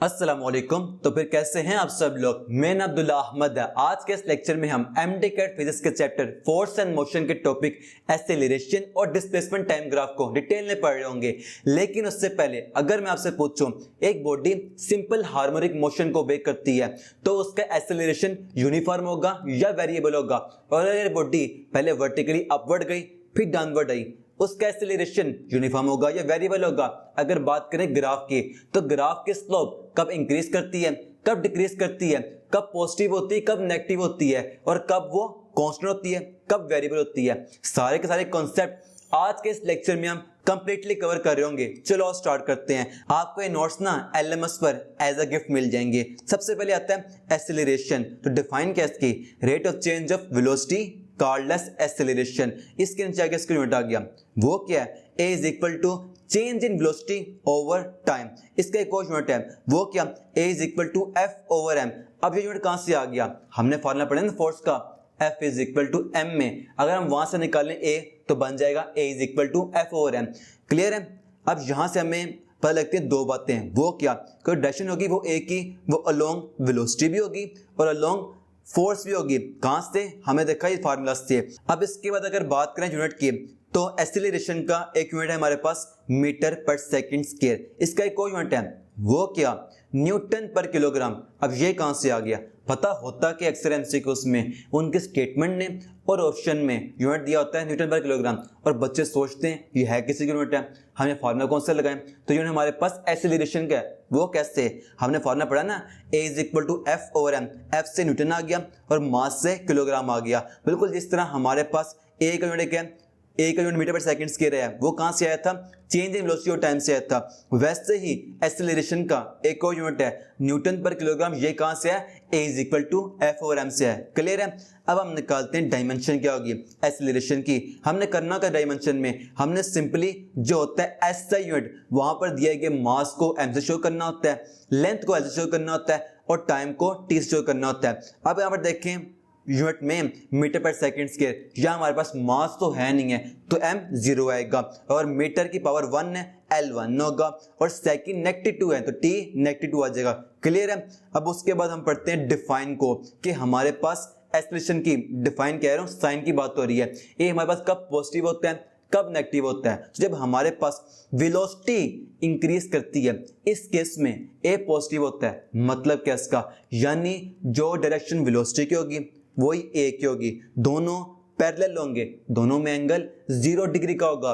अस्सलाम वालेकुम। तो फिर कैसे हैं आप सब लोग। मैं अब्दुल्ला अहमद है। आज के इस लेक्चर में हम एमडीकैट फिजिक्स के चैप्टर फोर्स एंड मोशन के टॉपिक एक्सेलरेशन और डिस्प्लेसमेंट टाइम ग्राफ को डिटेल में पढ़ रहे होंगे। लेकिन उससे पहले अगर मैं आपसे पूछूं एक बॉडी सिंपल हार्मोनिक मोशन को बेक करती है तो उसका एक्सेलरेशन यूनिफॉर्म होगा या वेरिएबल होगा। और अगर बॉडी पहले वर्टिकली अपवर्ड गई फिर डाउनवर्ड आई, उसका एक्सेलरेशन यूनिफॉर्म होगा या वेरिएबल होगा। अगर बात करें ग्राफ की तो ग्राफ की स्लोप कब इंक्रीज करती है, कब डिक्रीज करती है, कब पॉजिटिव होती है, कब नेगेटिव होती है और कब वो कांस्टेंट होती है, कब वेरिएबल होती है, सारे के सारे कॉन्सेप्ट आज के इस लेक्चर में हम कंप्लीटली कवर कर रहे होंगे। चलो स्टार्ट करते हैं। आपको ये नोट्स ना एलएमएस पर एज अ गिफ्ट मिल जाएंगे। सबसे पहले आता है एक्सेलरेशन। तो डिफाइन क्या है इसकी, rate of change of velocity called as acceleration. इसके नीचे आगे इसका यूनिट आ गया, वो क्या है, A is equal to change in velocity over time. इसका एक और यूनिट है, वो क्या, A is equal to F over M। अब ये यूनिट कहां से आ गया, हमने फॉर्मूला पढ़ा ना फोर्स का, F is equal to M में अगर हम वहां से निकालें A तो बन जाएगा A is equal to F over M। Clear है। अब यहां से हमें पता लगती है दो बातें, वो क्या, कोई डायरेक्शन होगी वो A की, वो अलोंग वेलोसिटी भी होगी और अलोंग फोर्स भी होगी। कहां से, हमें देखा ये फार्मूला से। अब इसके बाद अगर बात करें यूनिट की तो एक्सेलरेशन का एक यूनिट है हमारे पास मीटर पर सेकंड स्क्वायर। इसका एक और यूनिट है, वो क्या, न्यूटन पर किलोग्राम। अब ये कहां से आ गया, पता होता कि अक्सर एमसीक्यूज में उनके स्टेटमेंट ने और ऑप्शन में यूनिट दिया होता है न्यूटन पर किलोग्राम और बच्चे सोचते हैं ये है किसी की यूनिट है, हमें फार्मूला कौन सा लगाएं। तो यूनिट हमारे पास एक्सेलरेशन का है, वो कैसे, हमने फार्मूला पढ़ा ना, A is equal to F over M। F से न्यूटन आ गया और मास से किलोग्राम आ गया। बिल्कुल जिस तरह हमारे पास A का यूनिट क्या है, A का यूनिट मीटर पर सेकंड स्क्वायर है, वो कहां से आया था, चेंज इन वेलोसिटी और टाइम से आया था। वैसे ही एक्सेलरेशन का एक और यूनिट है न्यूटन पर किलोग्राम, ये कहां से है, A is equal to F over M से है। क्लियर है। अब हम निकालते हैं डायमेंशन क्या होगी एक्सेलरेशन की। हमने करना क्या डायमेंशन में, हमने सिंपली जो होता है SI यूनिट वहां पर दिए गए मास को M से शो करना होता है, लेंथ को L से शो करना होता है और टाइम को T से शो करना होता है। अब यहां पर देखें यूनिट में मीटर पर सेकंड स्क्वायर, या हमारे पास मास तो है नहीं है तो m 0 आएगा और मीटर की पावर 1 है L 1 होगा और सेकंड -2 है तो t -2 आ जाएगा। क्लियर है। अब उसके बाद हम पढ़ते हैं डिफाइन को, कि हमारे पास एक्सेलरेशन की डिफाइन कह रहा हूं, साइन की बात हो रही है। ये हमारे पास कब पॉजिटिव होता है, कब नेगेटिव होता है। तो जब हमारे पास वेलोसिटी इंक्रीज करती है इस केस में ए पॉजिटिव होता है। मतलब क्या इसका, यानी जो डायरेक्शन वेलोसिटी की होगी वही ए की होगी, दोनों पैरेलल होंगे, दोनों में एंगल 0 डिग्री का होगा।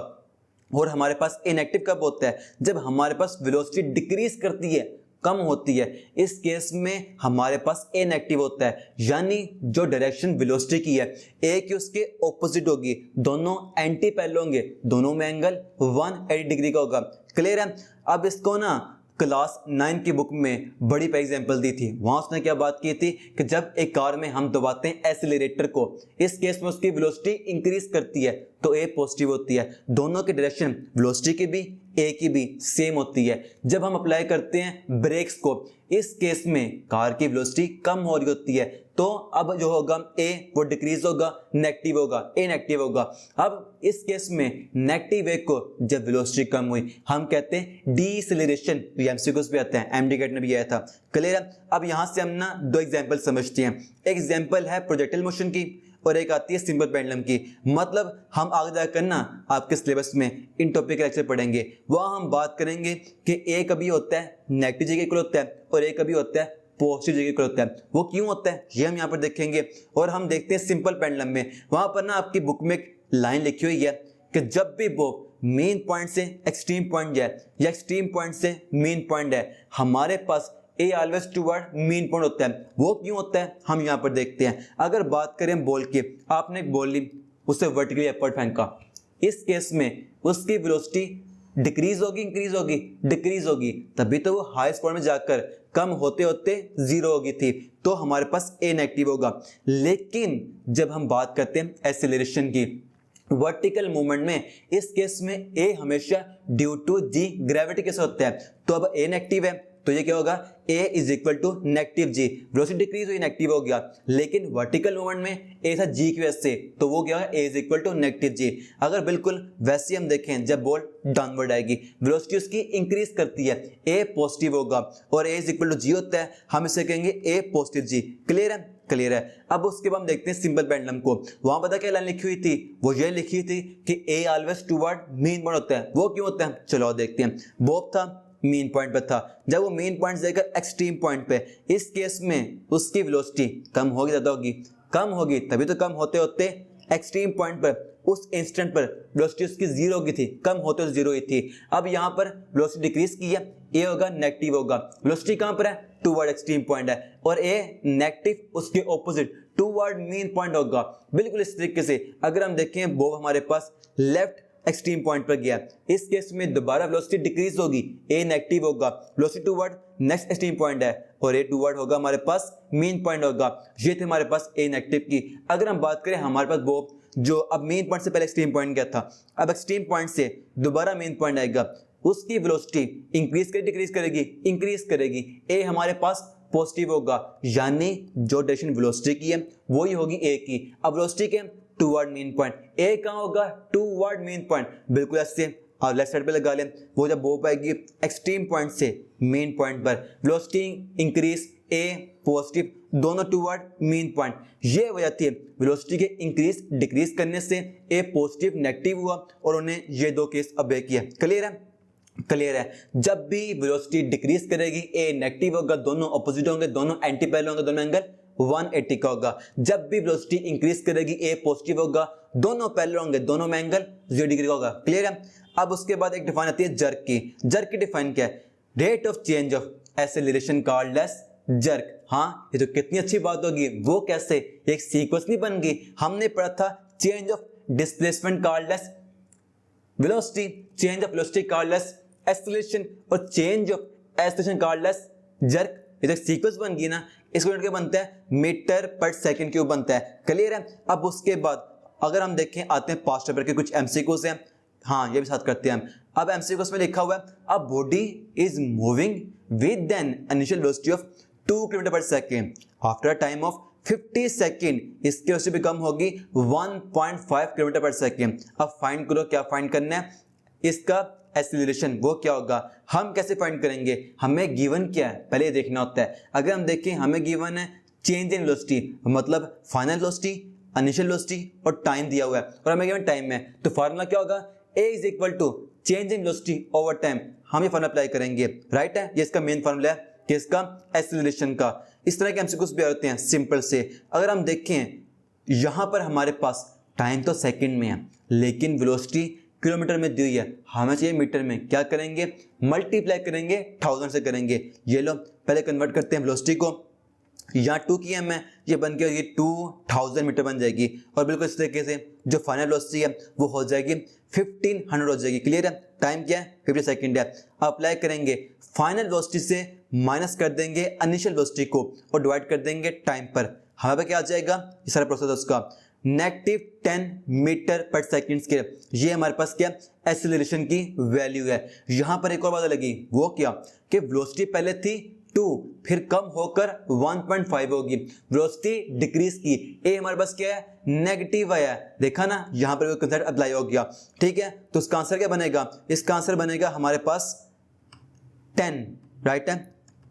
और हमारे पास इनएक्टिव कब होता है, जब हमारे पास वेलोसिटी डिक्रीज करती है, कम होती है, इस केस में हमारे पास ए नेगेटिव होता है। यानी जो डायरेक्शन वेलोसिटी की है ए की उसके ऑपोजिट होगी, दोनों एंटी पैरेलल होंगे, दोनों में एंगल 180 डिग्री का होगा। क्लियर है। अब इसको ना क्लास 9 की बुक में बड़ी पे एग्जांपल दी थी, वहां उसने क्या बात की थी कि जब एक कार में हम दबाते हैं एक्सीलरेटर को, इस केस में उसकी वेलोसिटी इंक्रीज करती है तो ए पॉजिटिव होती है, दोनों की डायरेक्शन वेलोसिटी की भी ए की भी सेम होती है। जब हम अप्लाई करते हैं ब्रेक्स को, इस केस में कार की वेलोसिटी कम हो रही होती है तो अब जो होगा ए वो डिक्रीज होगा, नेगेटिव होगा, ए नेगेटिव होगा। अब इस केस में नेगेटिव ए को जब वेलोसिटी कम हुई हम कहते हैं डीएक्सेलरेशन। एमसीक्यूज भी आते हैं, एमडीकैट में भी आया था। क्लियर है। अब यहां से हम ना दो एग्जांपल समझते हैं। एक एग्जांपल है प्रोजेक्टाइल मोशन की और एक आती है सिंपल पेंडुलम की। मतलब हम आगे जाकर ना आपके सिलेबस में इन टॉपिक के लेक्चर पढ़ेंगे, वहां हम बात करेंगे कि ए कभी होता है नेगेटिव जगह इक्वल होता है और ए कभी होता है पॉजिटिव जगह इक्वल होता है। वो क्यों होता है ये हम यहाँ पर देखेंगे। और हम देखते हैं सिंपल पेंडुलम में, वहां पर ना आपकी बुक में एक लाइन लिखी हुई है कि जब भी वो मेन पॉइंट से एक्सट्रीम पॉइंट जाए या एक्सट्रीम पॉइंट से मेन पॉइंट है, हमारे पास a always toward main point होता है। वो क्यों होता है हम यहां पर देखते हैं। अगर बात करें बॉल की, आपने एक बॉल ली, उसे वर्टिकली अपवर्ड फेंका, इस केस में उसकी वेलोसिटी डिक्रीज होगी इंक्रीज होगी, डिक्रीज होगी, तभी तो वो हाईएस्ट पॉइंट में जाकर कम होते होते 0 होगी थी, तो हमारे पास ए नेगेटिव होगा। लेकिन जब हम बात करते हैं एक्सेलरेशन की वर्टिकल मूवमेंट में, इस केस में ए हमेशा ड्यू टू जी ग्रेविटी कैसे होता है, तो अब ए नेगेटिव है तो ये क्या होगा, a is equal to negative g, velocity decrease हुई नेगेटिव हो गया, लेकिन वर्टिकल मूवमेंट में a था g की वजह से, तो वो क्या होगा, a is equal to negative g. अगर बिल्कुल वैसे हम देखें, जब बॉल डाउनवर्ड आएगी वेलोसिटी उसकी इंक्रीज करती है, a पॉजिटिव होगा और a is equal to g होता है, हम इसे कहेंगे a पॉजिटिव जी। क्लियर है, क्लियर है। अब उसके बाद हम देखते हैं सिंपल पेंडुलम को। वहां पता क्या लाइन लिखी हुई थी, वो ये लिखी थी कि a always toward mean point होता है। वो क्यों होता है, चलो देखते हैं। बॉब था मीन पॉइंट पे था, जब वो मीन पॉइंट से लेकर एक्सट्रीम पॉइंट पे, इस केस में उसकी वेलोसिटी कम होगी, ज्यादा होगी, कम होगी, तभी तो कम होते होते एक्सट्रीम पॉइंट पर उस इंस्टेंट पर वेलोसिटी उसकी जीरो की थी, कम होते तो जीरो ही थी। अब यहाँ पर वेलोसिटी डिक्रीज की है, ए होगा नेगेटिव होगा, वेलोसिटी कहाँ पर है, टुवर्ड एक्सट्रीम पॉइंट है, और ए नेगेटिव उसके ऑपोजिट टुवर्ड मीन पॉइंट होगा। बिल्कुल इस तरीके से अगर हम देखें बॉब हमारे पास लेफ्ट एक्सट्रीम पॉइंट पर गया, इस केस में दोबारा वेलोसिटी डिक्रीज होगी, ए नेगेटिव होगा, velocity toward next extreme point है, और ए टुवर्ड होगा हमारे पास मीन पॉइंट होगा। ये थे हमारे पास ए नेगेटिव की। अगर हम बात करें हमारे पास बॉब जो अब मेन पॉइंट से पहले एक्सट्रीम पॉइंट गया था, अब एक्सट्रीम पॉइंट से दोबारा मेन पॉइंट आएगा, उसकी वेलोसिटी इंक्रीज करेगी डिक्रीज करेगी, इंक्रीज करेगी, ए हमारे पास पॉजिटिव होगा, यानी जो डायरेक्शन वेलोसिटी की है वही होगी ए की। अब वेलोसिटी के टुवर्ड मेन पॉइंट, ए कहां होगा, टुवर्ड मेन पॉइंट, बिल्कुल ऐसे और लेफ्ट साइड पे लगा लें। वो जब बॉब आएगी एक्सट्रीम पॉइंट से मेन पॉइंट पर, वेलोसिटी इंक्रीज, ए पॉजिटिव, दोनों टुवर्ड मेन पॉइंट। ये वजह थी वेलोसिटी के इंक्रीज डिक्रीज करने से ए पॉजिटिव नेगेटिव हुआ, और उन्हें ये दो केस अबे किया। क्लियर है, क्लियर है। जब भी वेलोसिटी डिक्रीज करेगी ए नेगेटिव होगा, दोनों ऑपोजिट होंगे, दोनों एंटी पैरेलल होंगे, दोनों एंगल 180 का होगा। जब भी वेलोसिटी इंक्रीज करेगी ए पॉजिटिव होगा, दोनों पैरेलल होंगे, दोनों में एंगल 0 डिग्री का होगा। क्लियर है। अब उसके बाद एक डिफाइन आती है जर्क की। जर्क की डिफाइन क्या है, rate of change of acceleration called as jerk. हाँ, ये तो कितनी अच्छी बात होगी, वो कैसे, एक सीक्वेंस नहीं बन गई। हमने पढ़ा था change of displacement called as velocity, change of velocity called as acceleration, और change of acceleration called as jerk. ये तो सीक्वेंस बन गई ना, इसको यूनिट क्या बनता है, मीटर पर सेकंड क्यूब बनता है। क्लियर है। अब उसके बाद अगर हम देखें, आते हैं पास्ट पेपर के कुछ एमसीक्यूज हैं, हाँ ये भी साथ करते हैं हम। अब एमसीक्यूज में लिखा हुआ है, a body is moving with an initial velocity of 2 kilometre per second, after a time of 50 second इसकी वेलोसिटी कम होगी 1.5 किलोमीटर पर सेकेंड। अब फाइंड करो, क्या फाइंड करना है, इसका एक्सीलरेशन वो क्या होगा। हम कैसे फाइंड करेंगे, हमें गिवन क्या है पहले देखना होता है। अगर हम देखें हमें गिवन है चेंज इन वेलोसिटी, मतलब फाइनल वेलोसिटी, इनिशियल वेलोसिटी और टाइम दिया हुआ है, और हमें गिवन टाइम है, तो फार्मूला क्या होगा, a is equal to change in velocity over time. हम ये फार्मूला अप्लाई करेंगे, राइट है। ये इसका मेन फार्मूला है किसका, एक्सीलरेशन का। इस तरह के एमसीक्यूज भी आते हैं सिंपल से। अगर हम देखें यहां पर हमारे पास टाइम तो सेकंड में है, लेकिन वेलोसिटी किलोमीटर में दी हुई है, हमें चाहिए मीटर में। क्या करेंगे, मल्टीप्लाई करेंगे 1000 से करेंगे। ये लो पहले कन्वर्ट करते हैं वेलोसिटी को, यहाँ 2 किया मैं, ये बन के ये 2000 मीटर बन जाएगी, और बिल्कुल इस तरीके से जो फाइनल वेलोसिटी है वो हो जाएगी 1500 हो जाएगी। क्लियर है। टाइम क्या है, 50 सेकंड है। अप्लाई करेंगे, फाइनल वेलोसिटी से माइनस कर देंगे इनिशियल वेलोसिटी को और डिवाइड कर देंगे टाइम पर। हमारे पे क्या आ जाएगा, ये सारा प्रोसेस उसका -10 मीटर पर सेकंड के। ये हमारे पास क्या एक्सीलरेशन की वैल्यू है। यहां पर एक और बात लगी, वो क्या कि वेलोसिटी पहले थी 2, फिर कम होकर 1.5 होगी, वेलोसिटी डिक्रीज की, ए हमारे पास क्या है नेगेटिव आया है, देखा ना, यहां पर कंसेप्ट अप्लाई हो गया। ठीक है, तो इसका आंसर क्या बनेगा, इसका आंसर बनेगा हमारे पास 10, राइट है,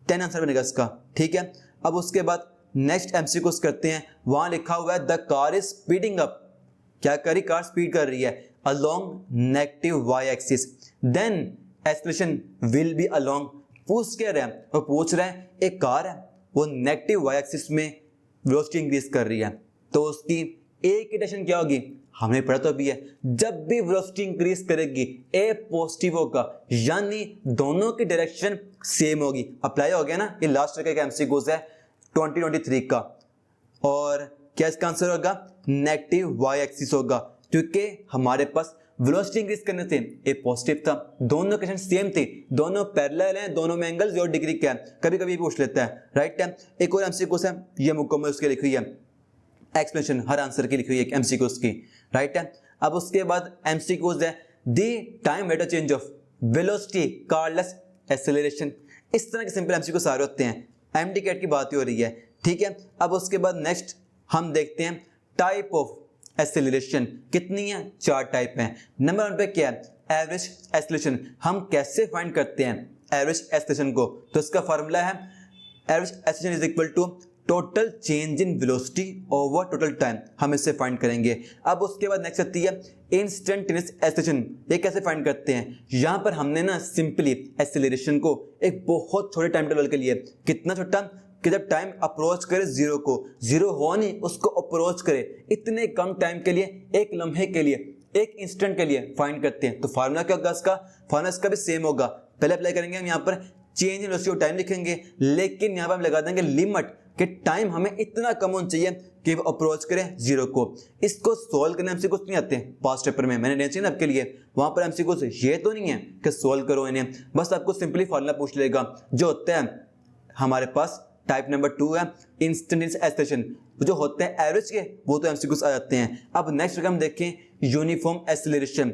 10 आंसर बनेगा इसका। ठीक है। अब उसके बाद नेक्स्ट एमसीक्यूज करते हैं। वहां लिखा हुआ है the car is speeding up, क्या करी, कार स्पीड कर रही है along negative Y axis, then acceleration will be along. पूछ क्या रहे हैं, वो पूछ रहे हैं एक कार है वो नेगेटिव वाई एक्सिस में वेलोसिटी इंक्रीज कर रही है, तो उसकी ए की डायरेक्शन क्या होगी, हमने पढ़ा तो अभी है, जब भी वेलोसिटी इंक्रीज करेगी ए पॉजिटिव होगा, यानी दोनों की डायरेक्शन सेम होगी। अप्लाई हो गया ना, ये लास्ट का एमसीक्यूज है 2023 का। और क्या इसका आंसर होगा, नेगेटिव वाई एक्सिस होगा, क्योंकि हमारे पास वेलोसिटी इंक्रीज करने से ए पॉजिटिव था, दोनों क्वेश्चन सेम थे, दोनों पैरेलल हैं, दोनों में एंगल 0 डिग्री का है। कभी कभी पूछ लेता है, राइट है। एक और एमसीक्यूज है, ये मुकम्मल उसके लिखी हुई है, एक्सप्लेनेशन हर आंसर की लिखी हुई है एमसीक्यूज की, राइट है। अब उसके बाद एमसीक्यूज है the time rate of change of velocity called as acceleration. इस तरह के सिंपल एमसीक्यू सारे होते हैं, एमडी कैट की बात ही हो रही है, ठीक है। अब उसके बाद नेक्स्ट हम देखते हैं टाइप ऑफ एसिलेशन कितनी है, 4 टाइप हैं। नंबर 1 पे क्या है, एवरेज एसिलेशन। हम कैसे फाइंड करते हैं एवरेज एसिलेशन को, तो इसका फार्मूला है average acceleration is equal to total change in velocity over total time, हम इससे फाइंड करेंगे। अब उसके बाद नेक्स्ट आती है इंस्टेंटेनियस एसिलेशन। ये कैसे फाइंड करते हैं, यहां पर हमने ना सिंपली एसिलेशन को एक बहुत छोटे टाइम टेबल के लिए, कितना छोटा कि जब टाइम अप्रोच करे जीरो को, जीरो हो नहीं उसको अप्रोच करे, इतने कम टाइम के लिए, एक लम्हे के लिए, एक इंस्टेंट के लिए फाइंड करते हैं। तो फार्मूला क्या होगा इसका, फार्मूला इसका भी सेम होगा। पहले अप्लाई करेंगे हम यहाँ पर change in velocity of time लिखेंगे, लेकिन यहाँ पर हम लगा देंगे लिमिट कि टाइम हमें इतना कम होना चाहिए कि वो अप्रोच करें जीरो को। इसको सोल्व करने हमसे कुछ नहीं आते हैं, पास्ट पेपर में मैंने चाहिए ना आपके लिए, वहां पर हमसे कुछ ये तो नहीं है कि सोल्व करो इन्हें, बस आपको सिंपली फार्मूला पूछ लेगा। जो होता है हमारे पास टाइप नंबर 2 है इंस्टेंटेनियस एसिलेशन, जो होते हैं एवरेज के, वो तो एमसीक्यूज आ जाते हैं। अब नेक्स्ट हम देखें यूनिफॉर्म एसिलेशन।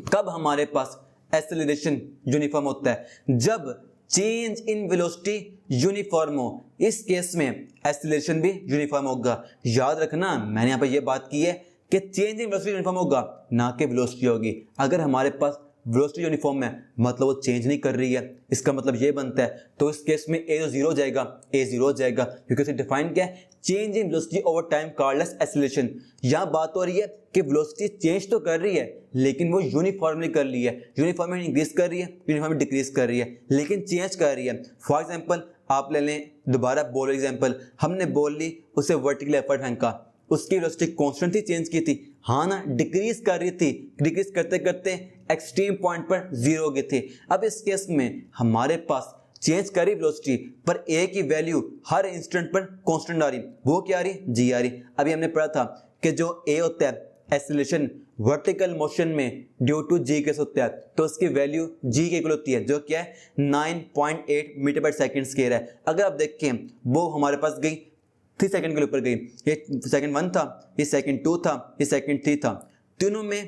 कब हमारे पास एसिलेशन यूनिफॉर्म होता है, जब चेंज इन वेलोसिटी यूनिफॉर्म हो, इस केस में एसिलेशन भी यूनिफॉर्म होगा। याद रखना मैंने यहाँ पर यह बात की है कि चेंज इन वेलोसिटी यूनिफॉर्म होगा, ना कि वेलोसिटी होगी। अगर हमारे पास वेलोसिटी यूनिफॉर्म है मतलब वो चेंज नहीं कर रही है, इसका मतलब ये बनता है, तो इस केस में ए जीरो हो जाएगा, ए जीरो हो जाएगा, क्योंकि इसे डिफाइन क्या है, change in velocity over time called as acceleration. यहाँ बात हो रही है कि वेलोसिटी चेंज तो कर रही है लेकिन वो यूनिफॉर्मली कर रही है, यूनिफॉर्मली इंक्रीज कर रही है, यूनिफॉर्मली डिक्रीज कर रही है, लेकिन चेंज कर रही है। फॉर एग्जाम्पल आप ले लें दोबारा बॉल एग्जाम्पल, हमने बॉल ली, उसे वर्टिकल एफर्ट फेंका, उसकी वेलोसिटी कांस्टेंट थी, चेंज की थी, हाँ ना, डिक्रीज कर रही थी, डिक्रीज करते करते एक्सट्रीम पॉइंट पर जीरो हो गई थी। अब इस केस में हमारे पास चेंज करी वेलोसिटी पर ए की वैल्यू हर इंस्टेंट पर कांस्टेंट आ रही, वो क्या आ रही, जी आ रही। अभी हमने पढ़ा था कि जो ए होता है एसिलेशन वर्टिकल मोशन में ड्यू टू जी केस होता है, तो उसकी वैल्यू जी के इक्वल होती है, जो क्या है 9.8 मीटर पर सेकेंड स्क्वायर है। अगर आप देखें वो हमारे पास गई 3 सेकंड के ऊपर गई, ये सेकंड 1 था, ये सेकंड 2 था, ये सेकंड 3 था, तीनों में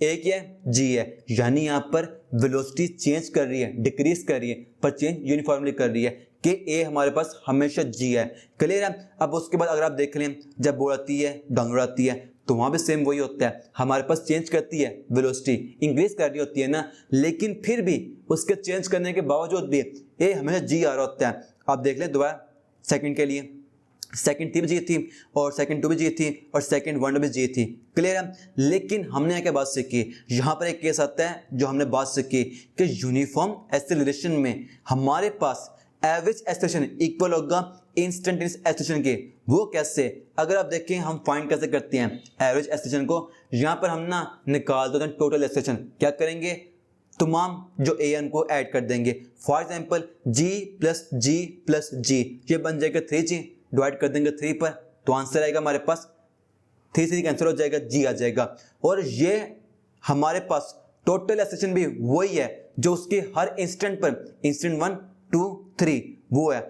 एक है जी है, यानी यहाँ पर वेलोसिटी चेंज कर रही है, डिक्रीज कर रही है, पर चेंज यूनिफॉर्मली कर रही है कि ए हमारे पास हमेशा जी है। क्लियर है। अब उसके बाद अगर आप देख लें जब बॉल आती है डाउनवर्ड आती है, तो वहां भी सेम वही होता है, हमारे पास चेंज करती है वेलोसिटी, इंक्रीज कर रही होती है ना, लेकिन फिर भी उसके चेंज करने के बावजूद भी ए हमेशा जी आ रहा होता है। आप देख लें दोबारा सेकंड के लिए, सेकंड 3 भी जी थी और सेकंड 2 भी जी थी और सेकंड 1 भी जी थी। क्लियर है। लेकिन हमने क्या बात सीखी, यहाँ पर एक केस आता है जो हमने बात सीखी कि यूनिफॉर्म एसिलेशन में हमारे पास एवरेज एसिलेशन इक्वल होगा इंस्टेंटेनियस एसिलेशन के। वो कैसे, अगर आप देखें हम फाइंड कैसे करते हैं एवरेज एसिलेशन को, यहाँ पर हम ना निकाल देते हैं टोटल एसिलेशन। क्या करेंगे, तमाम जो ए एन को ऐड कर देंगे। For example g plus g plus g, ये बन जाएगा 3G, डिवाइड कर देंगे 3 पर, तो आंसर आएगा हमारे पास 3 से कैंसिल हो जाएगा, जी आ जाएगा। और ये हमारे पास टोटल एसिलेशन भी वही है जो उसके हर इंस्टेंट पर, इंस्टेंट 1 2 3 वो है,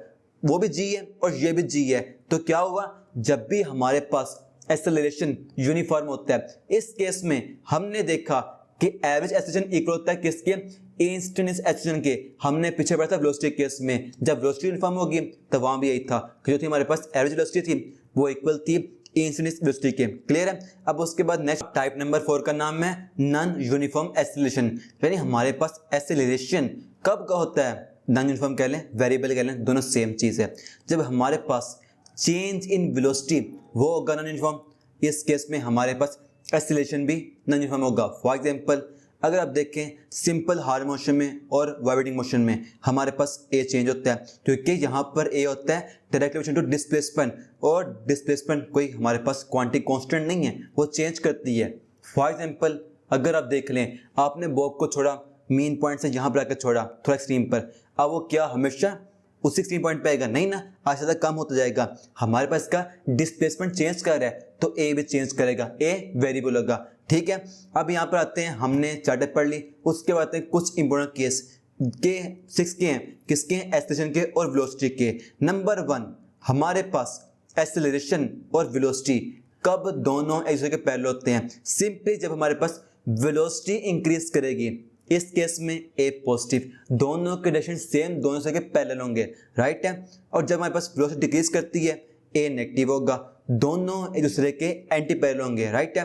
वो भी जी है और ये भी जी है। तो क्या हुआ, जब भी हमारे पास एक्सेलरेशन यूनिफॉर्म होता है, इस केस में हमने देखा कि एवरेज एक्सेलरेशन इक्वल होता है किसके, इंस्टेंटेनियस एक्सेलरेशन के। हमने पीछे पढ़ा था वेलोसिटी केस में, जब वेलोसिटी यूनिफॉर्म होगी तो वहां भी यही था कि जो थी हमारे पास एवरेज वेलोसिटी थी वो इक्वल थी इंस्टेंटेनियस वेलोसिटी के। क्लियर है। अब उसके बाद नेक्स्ट टाइप नंबर 4 का नाम है नॉन यूनिफॉर्म एक्सेलरेशन, यानी हमारे पास एक्सेलरेशन कब का होता है, नॉन यूनिफॉर्म कह लें, वेरिएबल कह लें, दोनों सेम चीज है। जब हमारे पास चेंज इन वेलोसिटी वो होगा नॉन यूनिफॉर्म, इस केस में हमारे पास एक्सेलरेशन भी नॉन यूनिफॉर्म होगा। फॉर एग्जांपल अगर आप देखें सिंपल हार्ड मोशन में और वाइब्रेटिंग मोशन में हमारे पास ए चेंज होता है, क्योंकि यहाँ पर ए होता है डायरेक्ट रिलेशन टू डिस्प्लेसमेंट, और डिस्प्लेसमेंट कोई हमारे पास क्वांटिटी कांस्टेंट नहीं है, वो चेंज करती है। फॉर एग्जांपल अगर आप देख लें आपने बॉब को छोड़ा मेन पॉइंट से यहाँ पर आकर छोड़ा थोड़ा एक्सट्रीम पर, अब वो क्या हमेशा उस 16 पॉइंट पे आएगा, नहीं ना, आगे तक कम होता जाएगा। हमारे पास का डिस्प्लेसमेंट चेंज कर रहा है तो ए भी चेंज करेगा, ए वेरिएबल होगा। ठीक है। अब यहाँ पर आते हैं, हमने चार्ट पढ़ ली, उसके बाद आते हैं कुछ इंपॉर्टेंट केस के 6 के हैं, किसके हैं, एक्सेलरेशन के और वेलोसिटी के। नंबर 1 हमारे पास एक्सेलरेशन और वेलोसिटी कब दोनों एक दूसरे के पैरेलल होते हैं, सिंपली जब हमारे पास वेलोसिटी इंक्रीज करेगी इस केस में ए पॉजिटिव, दोनों के डायरेक्शन सेम, दोनों से पैरेलल होंगे, राइट है। और जब हमारे पास वेलोसिटी डिक्रीज करती है ए नेगेटिव होगा, दोनों एक दूसरे के एंटी पैरेलल होंगे, राइट है।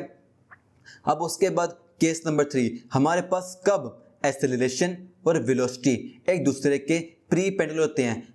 अब उसके बाद केस नंबर 3, हमारे पास कब एक्सेलरेशन और वेलोसिटी एक दूसरे के प्री पैरेलल होते हैं,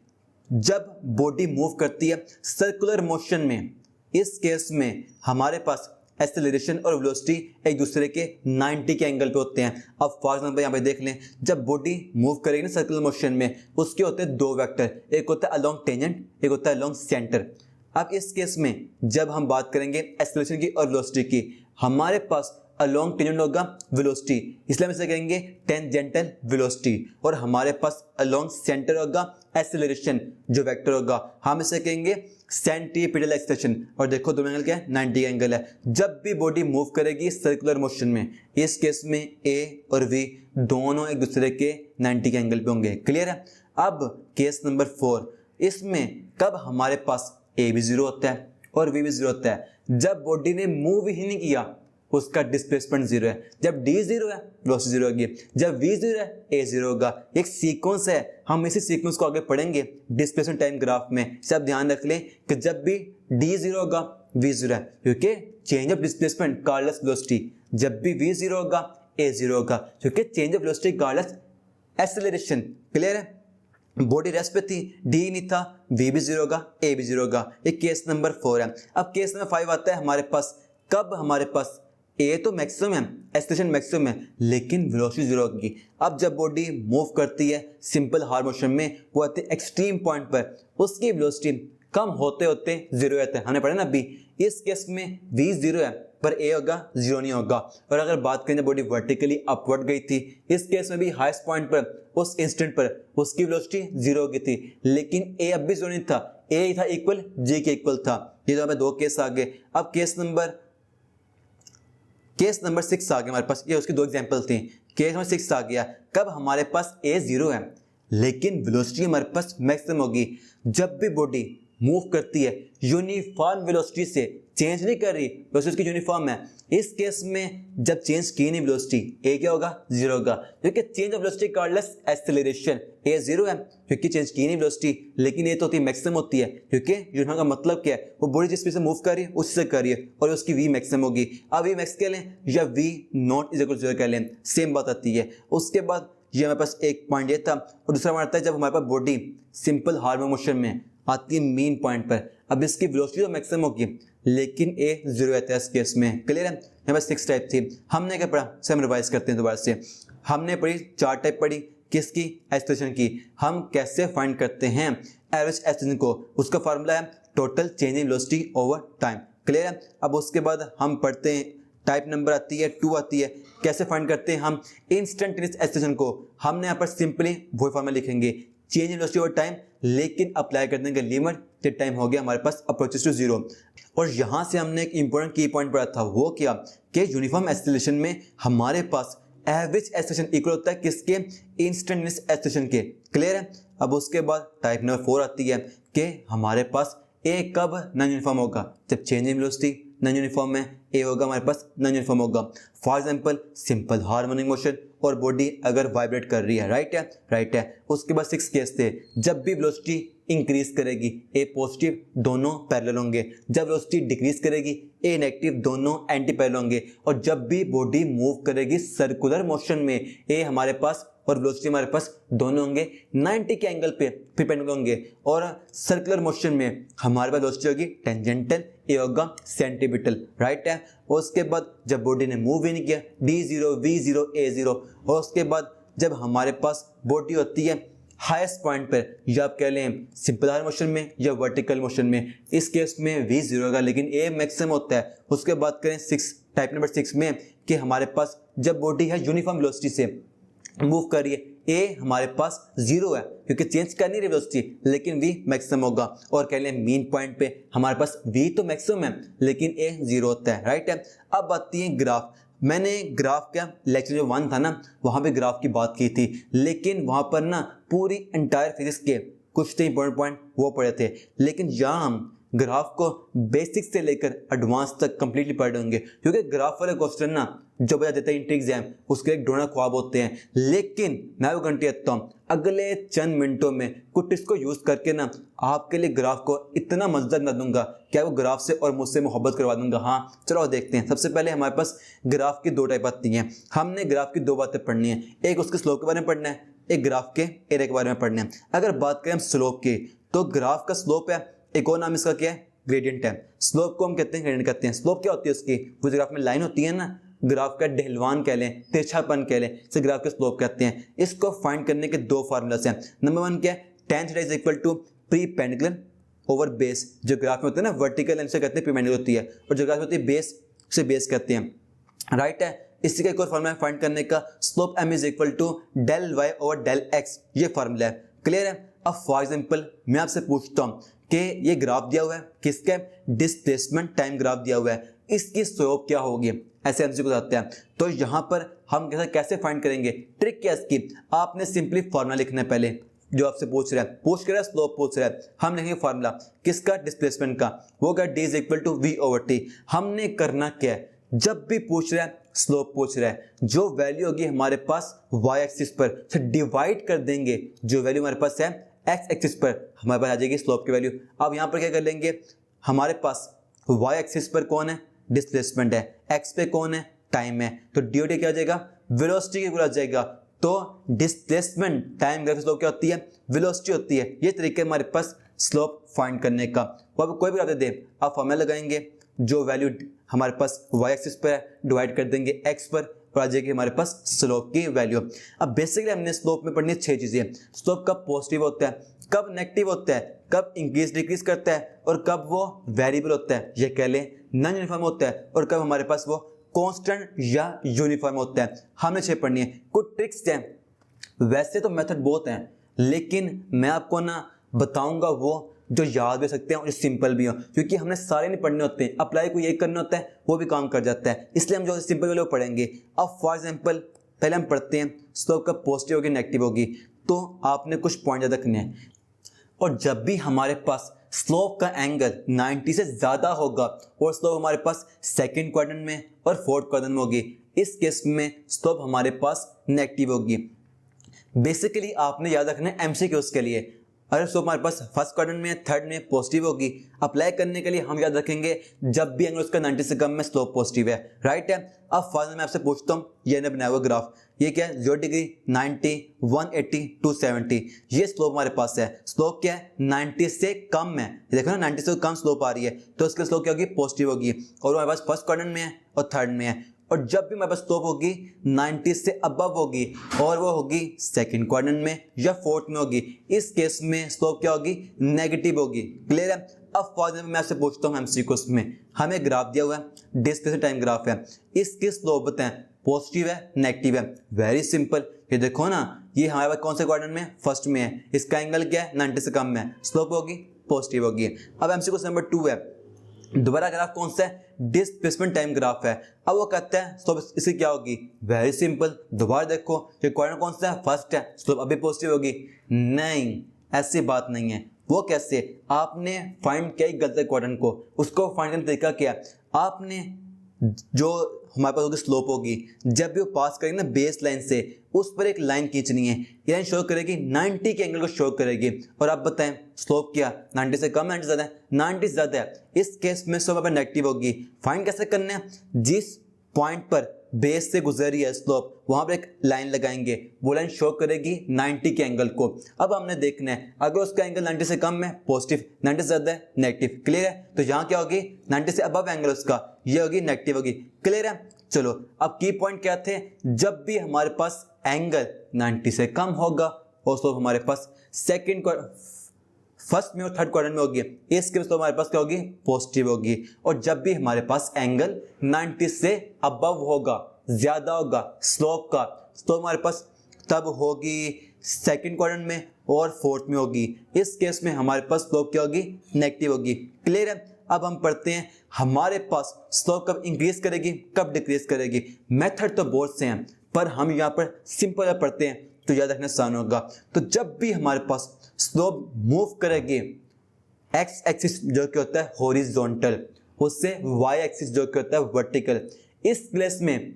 जब बॉडी मूव करती है सर्कुलर मोशन में। इस केस में हमारे पास एक्सेलरेशन और वेलोसिटी एक दूसरे के 90 के एंगल पे होते हैं। अब फॉर एग्जांपल यहाँ पे देख लें, जब बॉडी मूव करेगी ना सर्कुलर मोशन में, उसके होते हैं दो वेक्टर, एक होता है अलोंग टेंजेंट, एक होता है अलोंग सेंटर। अब इस केस में जब हम बात करेंगे एक्सेलरेशन की और वेलोसिटी की, हमारे पास अलोंग टेंजेंट होगा वेलोसिटी, इसलिए हम इसे कहेंगे टेंजेंटल वेलोसिटी, और हमारे पास अलोंग सेंटर होगा एक्सेलरेशन जो वेक्टर होगा, हम इसे कहेंगे सेंटीपिटल एक्सेलरेशन। और देखो दोनों एंगल क्या है, 90 का एंगल है। जब भी बॉडी मूव करेगी सर्कुलर मोशन में, इस केस में ए और वी दोनों एक दूसरे के 90 के एंगल पे होंगे, क्लियर है। अब केस नंबर 4, इसमें कब हमारे पास ए भी 0 होता है और वी भी 0 होता है, जब बॉडी ने मूव ही नहीं किया, उसका डिस्प्लेसमेंट 0 है। जब d 0 है वेलोसिटी 0 होगी, जब v 0 है a 0 होगा। एक सीक्वेंस है, हम इसी सीक्वेंस को आगे पढ़ेंगे डिस्प्लेसमेंट टाइम ग्राफ में। सब ध्यान रख लें कि जब भी d 0 होगा v 0 है, क्योंकि change of displacement cardless velocity, जब भी v 0 होगा a 0 होगा, क्योंकि change of velocity cardless acceleration, clear है। बॉडी रेस्ट पे थी, d नहीं था, v भी 0 होगा, a भी 0 होगा। ये केस नंबर 4 है। अब केस नंबर 5 आता है हमारे पास, कब हमारे पास ए तो मैक्सिमम है, एक्सेलरेशन मैक्सिमम है, लेकिन वेलोसिटी 0 होगी। अब जब बॉडी मूव करती है सिंपल हार्ड मोशन में, वो आते हैं एक्सट्रीम पॉइंट पर, उसकी वेलोसिटी कम होते होते 0 रहता है, हमने पढ़ा ना अभी। इस केस में v 0 है पर a होगा 0 नहीं होगा। और अगर बात करें बॉडी वर्टिकली अपवर्ड गई थी, इस केस में भी हाईएस्ट पॉइंट पर उस इंस्टेंट पर उसकी वेलोसिटी 0 हो गई थी, लेकिन a अब भी 0 नहीं था, a ही था इक्वल g के इक्वल था। ये तो हमें दो केस आ गए। अब केस नंबर 6 आ गया हमारे पास, ये उसकी दो एग्जांपल थी। केस नंबर 6 आ गया, कब हमारे पास a 0 है लेकिन वेलोसिटी हमारे पास मैक्सिमम होगी, जब भी बॉडी मूव करती है यूनिफॉर्म वेलोसिटी से, चेंज नहीं कर रही, वेलोसिटी की यूनिफॉर्म है। इस केस में जब चेंज की नहीं वेलोसिटी, a क्या होगा 0 होगा, क्योंकि change of velocity cardless acceleration, a 0 है क्योंकि चेंज की नहीं वेलोसिटी, लेकिन ये तो होती है मैक्सिमम होती है, क्योंकि यूनिफॉर्म का मतलब क्या है, वो बॉडी जिस स्पीड से मूव कर रही है उससे कर रही है, और उसकी v मैक्सिमम होगी। अब v मैक्स कह लें या v naught is equal to 0 कह लें, सेम बात आती है। उसके बाद ये हमारे पास एक पॉइंट ये था, और दूसरा पॉइंट आता है जब हमारे पास बॉडी सिंपल हार्मोन मोशन में आती है मीन पॉइंट पर। अब इसकी वेलोसिटी तो मैक्सिमम होगी, लेकिन a 0 रहता है इस केस में, क्लियर है। यहाँ पर 6 टाइप थी, हमने क्या पढ़ा, से हम रिवाइज करते हैं दोबारा से। हमने पढ़ी 4 टाइप पढ़ी, किसकी, एक्सेलरेशन की। हम कैसे फाइंड करते हैं एवरेज एक्सेलरेशन को, उसका फार्मूला है total change in velocity over time, clear है। अब उसके बाद हम पढ़ते हैं टाइप नंबर आती है 2 आती है, कैसे फाइंड करते हैं हम इंस्टेंटेनियस एक्सेलरेशन को। हमने यहाँ पर सिंपली वो फार्मूला लिखेंगे, change in velocity over time, लेकिन अप्लाई कर देंगे लिमिट टाइम हो गया हमारे पास अप्रोचेस टू 0। और यहाँ से हमने एक इंपॉर्टेंट की पॉइंट पढ़ा था, वो क्या कि यूनिफॉर्म एक्सेलरेशन में हमारे पास एवरेज एक्सेलरेशन इक्वल होता है किसके, इंस्टेंटेनियस एक्सेलरेशन के, क्लियर है। अब उसके बाद टाइप नंबर 4 आती है कि हमारे पास ए कब नॉन यूनिफॉर्म होगा, जब change in velocity non uniform है, ए होगा हमारे पास नॉन यूनिफॉर्म होगा। For example simple harmonic motion और बॉडी अगर वाइब्रेट कर रही है, राइट है। उसके बाद 6 केस थे, जब भी वेलोसिटी इंक्रीज करेगी ए पॉजिटिव, दोनों पैरेलल होंगे, जब वेलोसिटी डिक्रीज करेगी ए नेगेटिव, दोनों एंटी पैरेलल होंगे, और जब भी बॉडी मूव करेगी सर्कुलर मोशन में, ए हमारे पास और वेलोसिटी हमारे पास दोनों होंगे 90 के एंगल पे परपेंडिकुलर होंगे, और सर्कुलर मोशन में हमारे पास वेलोसिटी होगी टेंजेंटल, ए होगा सेंटीपिटल, राइट है। और उसके बाद जब बॉडी ने मूव ही नहीं किया, d0 v0 a0, और उसके बाद जब हमारे पास बॉडी होती है हाईएस्ट पॉइंट पर, या आप कह लें सिंपल हार्मोनिक मोशन में या वर्टिकल मोशन में, इस केस में v 0 होगा लेकिन a मैक्सिमम होता है। उसके बाद करें टाइप नंबर 6 में कि हमारे पास जब बॉडी है यूनिफॉर्म वेलोसिटी से मूव कर रही है, a हमारे पास 0 है क्योंकि चेंज कर नहीं रही वेलोसिटी, लेकिन v मैक्सिमम होगा। और कह लें मीन पॉइंट पे हमारे पास v तो मैक्सिमम है लेकिन a 0 होता है, राइट है। अब आती है ग्राफ। मैंने ग्राफ का लेक्चर जो 1 था ना, वहाँ पे ग्राफ की बात की थी, लेकिन वहाँ पर ना पूरी एंटायर फिजिक्स के कुछ तो इंपॉर्टेंट पॉइंट वो पढ़े थे, लेकिन यहाँ हम ग्राफ को बेसिक से लेकर एडवांस तक कंप्लीटली पढ़ होंगे, क्योंकि ग्राफ वाले क्वेश्चन ना जो बता देता है इंटर एग्जाम उसके एक ढूंढना ख्वाब होते हैं। लेकिन मैं वो गारंटी देता हूँ अगले चंद मिनटों में कुछ ट्रिक्स को यूज करके ना आपके लिए ग्राफ को इतना मजेदार बना दूंगा क्या वो ग्राफ से और मुझसे मोहब्बत करवा दूंगा। हाँ चलो देखते हैं। सबसे पहले हमारे पास ग्राफ की दो टाइप आती हैं। हमने ग्राफ की दो बातें पढ़नी है, एक उसके स्लोप के बारे में पढ़ना है, एक ग्राफ के एरिया के बारे में पढ़ना है। अगर बात करें हम स्लोप की तो ग्राफ का स्लोप है, एक और नाम इसका क्या है, ग्रेडियंट है। स्लोप को हम कहते हैं ग्रेडियंट कहते हैं। स्लोप क्या होती है उसकी, वो ग्राफ में लाइन होती है ना, ग्राफ का ढलवान कह लें, तिरछापन कह लें, इसे ग्राफ के स्लोप कहते हैं। इसको फाइंड करने के दो फार्मूलास हैं। नंबर वन क्या है, tan theta is equal to perpendicular over base. जो ग्राफ में होता है ना वर्टिकल लाइन से कहते हैं प्रीपेंडिकुलर होती है, और जो ग्राफ में होती है बेस से बेस कहते हैं, राइट है। इसी का एक और फार्मूला फाइंड करने का, slope m is equal to del Y over del X, ये फार्मूला है। क्लियर है। अब फॉर एग्जांपल मैं आपसे पूछता हूं कि ये ग्राफ दिया हुआ है, किसका, डिस्प्लेसमेंट टाइम ग्राफ दिया हुआ है, इसकी स्लोप क्या होगी, ऐसे एमसीक्यू बताते हैं। तो यहां पर हम कैसे फाइंड करेंगे, ट्रिक क्या इसकी, आपने सिंपली फार्मूला लिखना है। पहले जो आपसे पूछ रहा है स्लोप पूछ रहा है, हम लिखेंगे फार्मूला किसका, डिस्प्लेसमेंट का, वो क्या, D is equal to V over T. हमने करना क्या है, जब भी पूछ रहा है स्लोप पूछ रहा है, जो वैल्यू होगी हमारे पास y एक्सिस पर से डिवाइड कर देंगे, जो वैल्यू हमारे पास है x एक्सिस पर हमारे पास आ जाएगी स्लोप की वैल्यू। अब यहां पर क्या कर लेंगे, हमारे पास y एक्सिस पर कौन है, डिस्प्लेसमेंट है, x पे कौन है, टाइम है, तो डी क्या आ जाएगा, वेलोसिटी के इक्वल आ जाएगा। तो डिस्प्लेसमेंट टाइम ग्राफ स्लोप क्या होती है, वेलोसिटी होती है। ये तरीके हमारे पास स्लोप फाइंड करने का। वो कोई भी ग्राफ दे आप फॉर्मूला लगाएंगे, जो वैल्यू हमारे पास y एक्सिस पर है डिवाइड कर देंगे x पर और आ जाएगी हमारे पास स्लोप की वैल्यू। अब बेसिकली हमने स्लोप में पढ़नी है 6 चीजें। स्लोप कब पॉजिटिव होता है, कब नेगेटिव होता है, कब इंक्रीज डिक्रीज करता है, और कब वो वेरिएबल होता है, ये कह लें नॉन यूनिफॉर्म होता है, और कब हमारे पास वो कांस्टेंट या यूनिफॉर्म होता है। हमने 6 पढ़नी है। कुछ ट्रिक्स हैं, वैसे तो मेथड बहुत हैं, लेकिन मैं आपको ना बताऊंगा वो जो याद भी सकते हैं और सिंपल भी हो, क्योंकि हमने सारे नहीं पढ़ने होते हैं, अप्लाई कोई एक करना होता है वो भी काम कर जाता है, इसलिए हम जो सिंपल वाले वो पढ़ेंगे। अब फॉर एग्जांपल पहले हम पढ़ते हैं स्लोप का पॉजिटिव होगी नेगेटिव होगी, तो आपने कुछ पॉइंट याद रखने हैं। और जब भी हमारे पास स्लोप का एंगल 90 से ज़्यादा होगा और स्लोप हमारे पास सेकेंड क्वाड्रेंट में और फोर्थ क्वाड्रेंट में होगी, इस केस में स्लोप हमारे पास नेगेटिव होगी। बेसिकली आपने याद रखना है एमसीक्यूज के लिए, अगर स्लोप हमारे पास फर्स्ट क्वाड्रेंट में, थर्ड में पॉजिटिव होगी, अप्लाई करने के लिए हम याद रखेंगे जब भी एंगल उसका 90 से कम में स्लोप पॉजिटिव है, राइट है। अब फाइनल मैं आपसे पूछता हूँ, ये ने बनाया हुआ ग्राफ, ये क्या है, 0 डिग्री, 90, 180, 270, ये स्लोप हमारे पास है। स्लोप क्या है, 90 से कम है, देखो ना 90 से कम स्लोप आ रही है, तो इसकी स्लोप क्या होगी, पॉजिटिव होगी, और हमारे पास फर्स्ट क्वाड्रेंट में है और थर्ड में है। और जब भी हमारे पास स्लोप होगी 90 से अबव होगी और वो होगी सेकंड क्वाड्रेंट में या फोर्थ में होगी, इस केस में स्लोप क्या होगी, नेगेटिव होगी। क्लियर है। अब फॉर एग्जांपल मैं आपसे पूछता हूं एमसीक्यूज में, हमें ग्राफ दिया हुआ है, डिस्प्लेसमेंट टाइम ग्राफ है, इसकी स्लोप बताएं, पॉजिटिव है नेगेटिव है। वेरी सिंपल, ये देखो ना, ये हमारे पास कौन से क्वाड्रेंट में, फर्स्ट में है, इसका एंगल क्या है, 90 से कम में, स्लोप होगी पॉजिटिव होगी। अब एमसीक्यू नंबर 2 है, दोबारा ग्राफ कौन सा है, डिस्प्लेसमेंट टाइम ग्राफ है। अब वो कहता है स्लोप इसकी क्या होगी, वेरी सिंपल, दोबारा देखो ये क्वाड्रेंट कौन सा है, फर्स्ट है, स्लोप अभी पॉजिटिव होगी। नहीं, ऐसी बात नहीं है। वो कैसे, आपने फाइंड किया गलत क्वाड्रेंट को, उसको फाइंड करने का तरीका क्या है, आपने जो हमारे पास होगी स्लोप होगी, जब भी वो पास करेगी ना बेस लाइन से, उस पर एक लाइन खींचनी है, ये लाइन शो करेगी 90 के एंगल को शो करेगी। और आप बताएं स्लोप क्या, 90 से कम, 90 ज़्यादा है, 90 ज़्यादा है, इस केस में स्लोप पर नेगेटिव होगी। फाइंड कैसे करना है, जिस पॉइंट पर बेस से गुजरी है स्लोप, वहां पर एक लाइन लगाएंगे, वो लाइन शो करेगी 90 के एंगल को। अब हमने देखना है अगर उसका एंगल 90 से कम है पॉजिटिव, 90 से ज्यादा है नेगेटिव। क्लियर है। तो यहाँ क्या होगी, 90 से अबव एंगल उसका, ये होगी नेगेटिव होगी। क्लियर है। चलो अब की पॉइंट क्या थे, जब भी हमारे पास एंगल 90 से कम होगा और स्लोप हमारे पास सेकंड फर्स्ट में और थर्ड क्वाड्रेंट में होगी, इस केस तो हमारे पास क्या होगी, पॉजिटिव होगी। और जब भी हमारे पास एंगल 90 से अबव होगा, ज्यादा होगा स्लोप का, तो हमारे पास तब होगी सेकंड क्वाड्रेंट में और फोर्थ में होगी, इस केस में हमारे पास स्लोप क्या होगी, नेगेटिव होगी। क्लियर है। अब हम पढ़ते हैं हमारे पास स्लोप कब इंक्रीज करेगी, कब डिक्रीज करेगी। मेथड तो बहुत से हैं, पर हम यहाँ पर सिंपल पढ़ते हैं तो याद रखना आसान होगा। तो जब भी हमारे पास स्लोप मूव करेगी एक्स एक्सिस जो कि होता है हॉरिजॉन्टल, उससे वाई एक्सिस जो कि होता है वर्टिकल। इस केस में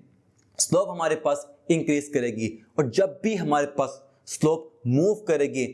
स्लोप हमारे पास इंक्रीज करेगी, और जब भी हमारे पास स्लोप मूव करेगी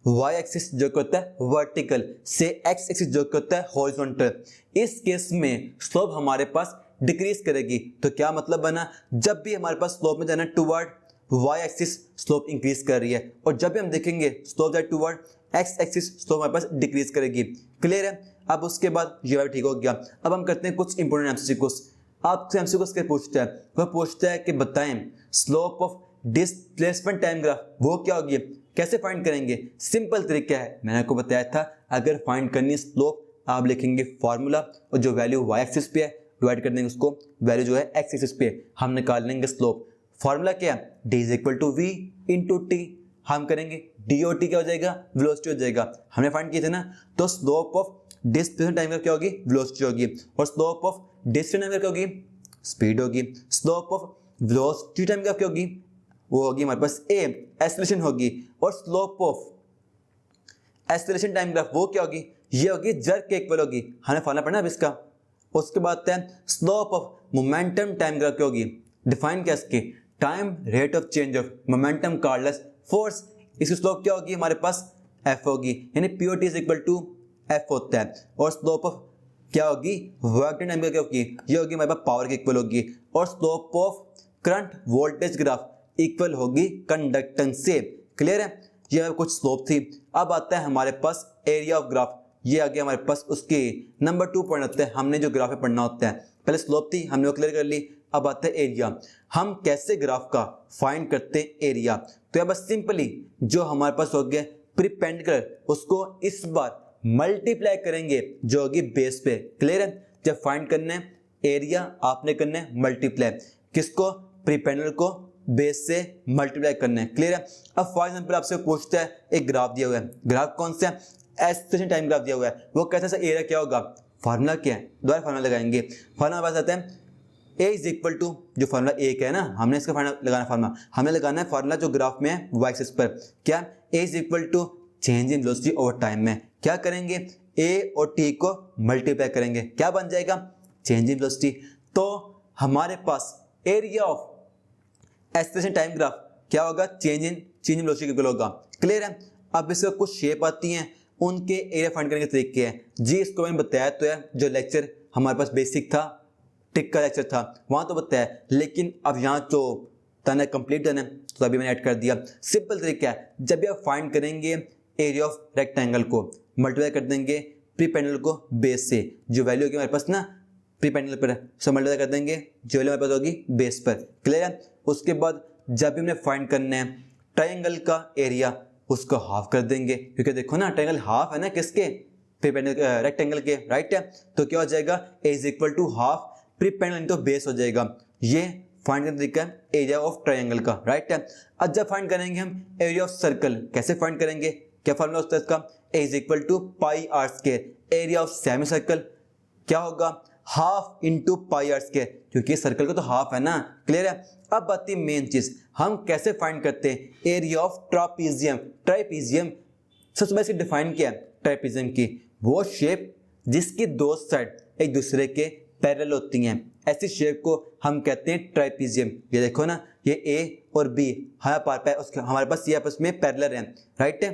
वाई एक्सिस जो कि होता है वर्टिकल से एक्स एक्सिस जो कि होता है हॉरिजॉन्टल, इस केस में स्लोप हमारे पास डिक्रीज करेगी। तो क्या मतलब बना, जब भी हमारे पास स्लोप में जाना toward Y axis slope increase कर रही है, और जब भी हम देखेंगे स्लोप जाए टुवर्ड एक्स एक्सिस स्लोप हमारे पास डिक्रीज करेगी। क्लियर है। अब उसके बाद ये वाला ठीक हो गया। अब हम करते हैं कुछ इंपोर्टेंट एमसीक्यूज। आपसे एमसीक्यूज क्या पूछता है, वह पूछता है कि बताएं slope of displacement time graph वो क्या होगी, कैसे फाइंड करेंगे। सिंपल तरीका है, मैंने आपको बताया था, अगर फाइंड करनी स्लोप आप लिखेंगे फॉर्मूला, और जो वैल्यू वाई एक्सिस पे है डिवाइड कर देंगे उसको वैल्यू जो है एक्स एक्सिस पे, हम निकाल लेंगे स्लोप। फॉर्मूला क्या है, d is equal to V into T. हम करेंगे डी ओ टी क्या हो जाएगा, वेलोसिटी हो जाएगा, हमने फाइंड किए थे ना। तो स्लोप ऑफ डिस्प्लेसमेंट टाइम क्या होगी, वेलोसिटी होगी, और स्लोप ऑफ डिस्टेंस टाइम क्या होगी, स्पीड होगी। स्लोप ऑफ वेलोसिटी टाइम क्या होगी, वो होगी हमारे पास ए, एक्सेलरेशन होगी, और slope of acceleration time graph वो क्या होगी, ये होगी जर्क के इक्वल होगी, हमें फॉर्मूला पढ़ना अब इसका। उसके बाद है slope of momentum time graph क्या होगी, डिफाइन क्या इसकी, time rate of change of momentum called as force, इसकी स्लोप क्या होगी हमारे पास एफ होगी, यानी POT is equal to F होता है। और स्लोप ऑफ क्या होगी, वर्क डन टाइम क्या होगी, ये होगी हमारे पास पावर के इक्वल होगी, और slope of current voltage graph equal होगी कंडक्टेंस से। क्लियर है, ये कुछ स्लोप थी। अब आता है हमारे पास एरिया ऑफ ग्राफ, ये आ गया हमारे पास उसके नंबर 2 पॉइंट होता है, हमने जो ग्राफ में पढ़ना होता है। पहले स्लोप थी, हमने वो क्लियर कर ली। अब आता है एरिया, हम कैसे ग्राफ का फाइंड करते हैं एरिया। तो यहाँ बस सिंपली जो हमारे पास हो गया परपेंडिकुलर, उसको इस बार मल्टीप्लाई करेंगे जो होगी बेस पे। क्लियर है, जब फाइंड करना है एरिया आपने करना है मल्टीप्लाई, किसको, परपेंडिकुलर को बेस से मल्टीप्लाई करना है। क्लियर है। अब फॉर एग्जांपल आपसे पूछता है एक ग्राफ दिया हुआ है, ग्राफ कौन सा है, एक्सेलरेशन टाइम ग्राफ दिया हुआ है, वो कैसा सा एरिया क्या होगा, फार्मूला क्या है, दोबारा फार्मूला लगाएंगे। फार्मूला पास आता है ए इज इक्वल टू, जो फार्मूला ए का है ना, हमने इसका फार्मूला लगाना, फार्मूला हमें लगाना है फार्मूला जो ग्राफ में है वाई एक्सिस पर, क्या A is equal to change in velocity over time में क्या करेंगे, ए और टी को मल्टीप्लाई करेंगे, क्या बन जाएगा, चेंज इन वेलोसिटी। तो हमारे पास area of acceleration time graph क्या होगा, चेंज इन वेलोसिटी इक्वल होगा। क्लियर है। अब इसका कुछ शेप आती हैं, उनके एरिया फाइंड करने के तरीके हैं जी, इसको मैंने बताया तो है, जो लेक्चर हमारे पास बेसिक था, टिक का लेक्चर था, वहां तो बताया, लेकिन अब यहाँ तो तने कंप्लीट डन है तो अभी मैंने ऐड कर दिया। सिंपल तरीका है, जब भी आप फाइंड करेंगे एरिया ऑफ रेक्टेंगल को मल्टीप्लाई कर देंगे परपेंडिकुलर को बेस से, जो वैल्यू होगी हमारे पास ना परपेंडिकुलर पर, सो मल्टीप्लाई कर देंगे जो वैल्यू हमारे पास होगी बेस पर। क्लियर है। उसके बाद जब भी हमने फाइंड करना है ट्राइंगल का एरिया, उसको हाफ कर देंगे, क्योंकि देखो ना ट्राइंगल हाफ है ना किसके, रेक्टेंगल के, राइट है। तो क्या हो जाएगा, A is equal to half perpendicular into base हो जाएगा। ये फाइंड करने का तरीका है एरिया ऑफ ट्राइंगल का, राइट है। अब जब फाइंड करेंगे हम एरिया ऑफ सर्कल, कैसे फाइंड करेंगे, क्या फॉर्मूला होता है इसका, A is equal to pi r square. Area of semi circle क्या होगा, half into pi r square, क्योंकि सर्कल का तो हाफ है ना। क्लियर है। अब आती है मेन चीज, हम कैसे फाइंड करते हैं एरिया ऑफ ट्रापीजियम। ट्रापीजियम सबसे पहले डिफाइन किया है, ट्रापीजियम की वो शेप जिसकी दो साइड एक दूसरे के पैरेलल होती हैं, ऐसी शेप को हम कहते हैं ट्रापीजियम। ये देखो ना, ये ए और बी हमारे पास ये आपस में पैरेलल हैं, राइट है।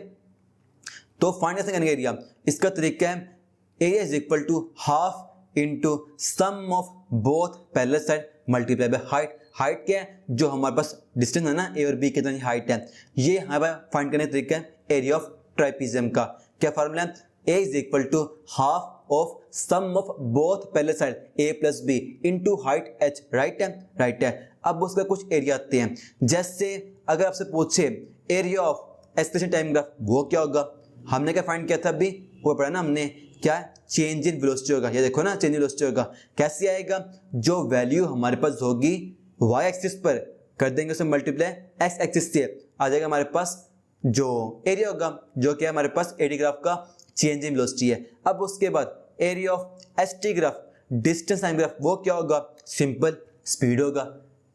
तो फाइंड कैसे करेंगे एरिया, इसका तरीका है area is equal to half into sum of both parallel side multiply by height. Height क्या है, जो हमारे पास डिस्टेंस है ना ए और बी कितनी हाइट है, ये हमारा फाइंड करने का तरीका है एरिया ऑफ ट्रापीजियम का। क्या फार्मूला है, A is equal to half of sum of both parallel side A plus B into height H, right है, राइट है। अब उसका कुछ एरिया आते हैं, जैसे अगर आपसे पूछे area of acceleration time graph वो क्या होगा, हमने क्या फाइंड किया था अभी, वो पढ़ा ना हमने, क्या चेंज इन वेलोसिटी होगा। ये देखो ना चेंज इन वेलोसिटी होगा, कैसे आएगा, जो वैल्यू हमारे पास होगी वाई एक्सिस पर कर देंगे उसे मल्टीप्लाई एक्स एक्सिस से, आ जाएगा हमारे पास जो एरिया होगा, जो कि हमारे पास एडी ग्राफ का चेंज इन वेलोसिटी है। अब उसके बाद area of ST graph distance time graph वो क्या होगा, सिंपल स्पीड होगा।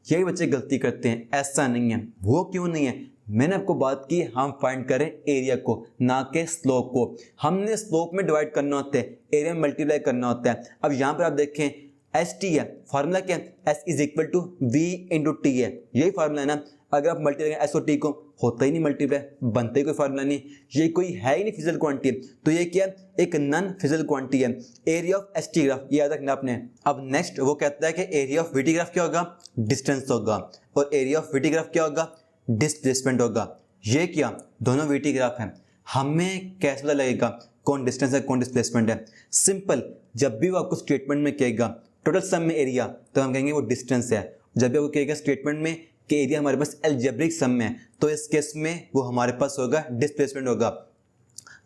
यही बच्चे गलती करते हैं, ऐसा नहीं है। वो क्यों नहीं है, मैंने आपको बात की हम फाइंड करें एरिया को ना के स्लोप को। हमने स्लोप में डिवाइड करना होता है, एरिया में मल्टीप्लाई करना होता है। अब यहाँ पर आप देखें एस टी है, फार्मूला क्या है, S is equal to V into T है, यही फार्मूला है ना। अगर आप मल्टीप्लाई करें एस और टी को, होता ही नहीं मल्टीप्लाई, बनता ही कोई फार्मूला नहीं, ये कोई है ही नहीं फिजिकल क्वांटिटी। तो ये क्या है, एक नॉन फिजिकल क्वांटिटी है। Area of S T graph याद रखना आपने। अब नेक्स्ट वो कहता है कि एरिया ऑफ वीटी ग्राफ क्या होगा, डिस्टेंस होगा, और एरिया ऑफ वीटी ग्राफ क्या होगा, डिस्प्लेसमेंट होगा। ये क्या, दोनों वीटी ग्राफ हैं, हमें कैसे पता लगेगा कौन डिस्टेंस है कौन डिस्प्लेसमेंट है। सिंपल, जब भी वो आपको स्टेटमेंट में कहेगा टोटल सम में एरिया, तो हम कहेंगे वो डिस्टेंस है। जब भी आपको कहेगा स्टेटमेंट में कि एरिया हमारे पास अलजेब्रिक सम में है, तो इस केस में वो हमारे पास होगा डिस्प्लेसमेंट होगा।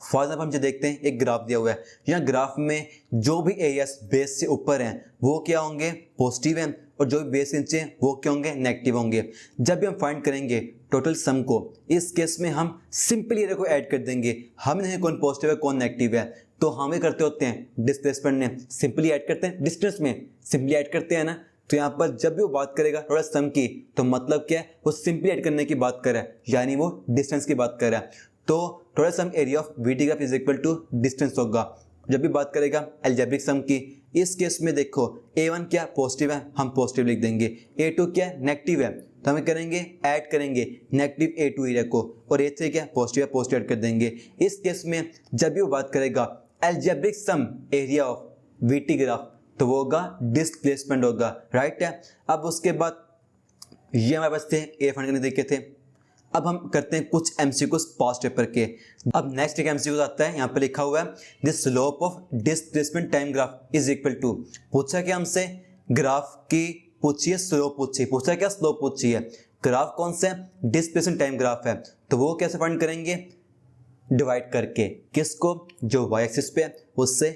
फॉर एग्जाम्पल हम जो देखते हैं एक ग्राफ दिया हुआ है, यहाँ ग्राफ में जो भी एरियाज बेस से ऊपर हैं वो क्या होंगे, पॉजिटिव हैं, और जो भी बेस से नीचे वो क्या होंगे, नेगेटिव होंगे। जब भी हम फाइंड करेंगे टोटल सम को, इस केस में हम सिंपली एरिया को ऐड कर देंगे, हम नहीं कौन पॉजिटिव है कौन नेगेटिव है। तो हम ये करते होते हैं डिस्प्लेसमेंट में सिंपली ऐड करते हैं, डिस्टेंस में सिंपली ऐड करते हैं ना। तो यहाँ पर जब भी वो बात करेगा टोटल सम की, तो मतलब क्या है, वो सिंपली ऐड करने की बात कर रहा है, यानी वो डिस्टेंस की बात कर रहा है। तो total sum area of VT graph is equal to distance होगा। जब भी बात करेगा अलजेब्रिक सम की, इस केस में देखो a1 क्या पॉजिटिव है, हम पॉजिटिव लिख देंगे, a2 क्या नेगेटिव है, तो हमें करेंगे ऐड करेंगे नेगेटिव a2 एरिया को, और a3 क्या पॉजिटिव है, पॉजिटिव ऐड कर देंगे। इस केस में जब भी वो बात करेगा algebraic sum area of VT graph, तो वो होगा डिस्प्लेसमेंट होगा, राइट है। अब उसके बाद ये हमारे पास थे ए फाइंड करने देखे थे। अब हम करते हैं कुछ एमसीक्यूज पास्ट पेपर के। अब नेक्स्ट एक एमसीक्यूज आता है, यहाँ पे लिखा हुआ है the slope of displacement time graph is equal to, पूछा क्या हमसे, ग्राफ की पूछिए, स्लोप पूछिए, पूछा क्या स्लोप पूछिए, ग्राफ कौन सा है, डिस्प्लेसमेंट टाइम ग्राफ है। तो वो कैसे फाइंड करेंगे, डिवाइड करके, किसको, जो वाई एक्सिस पे है उससे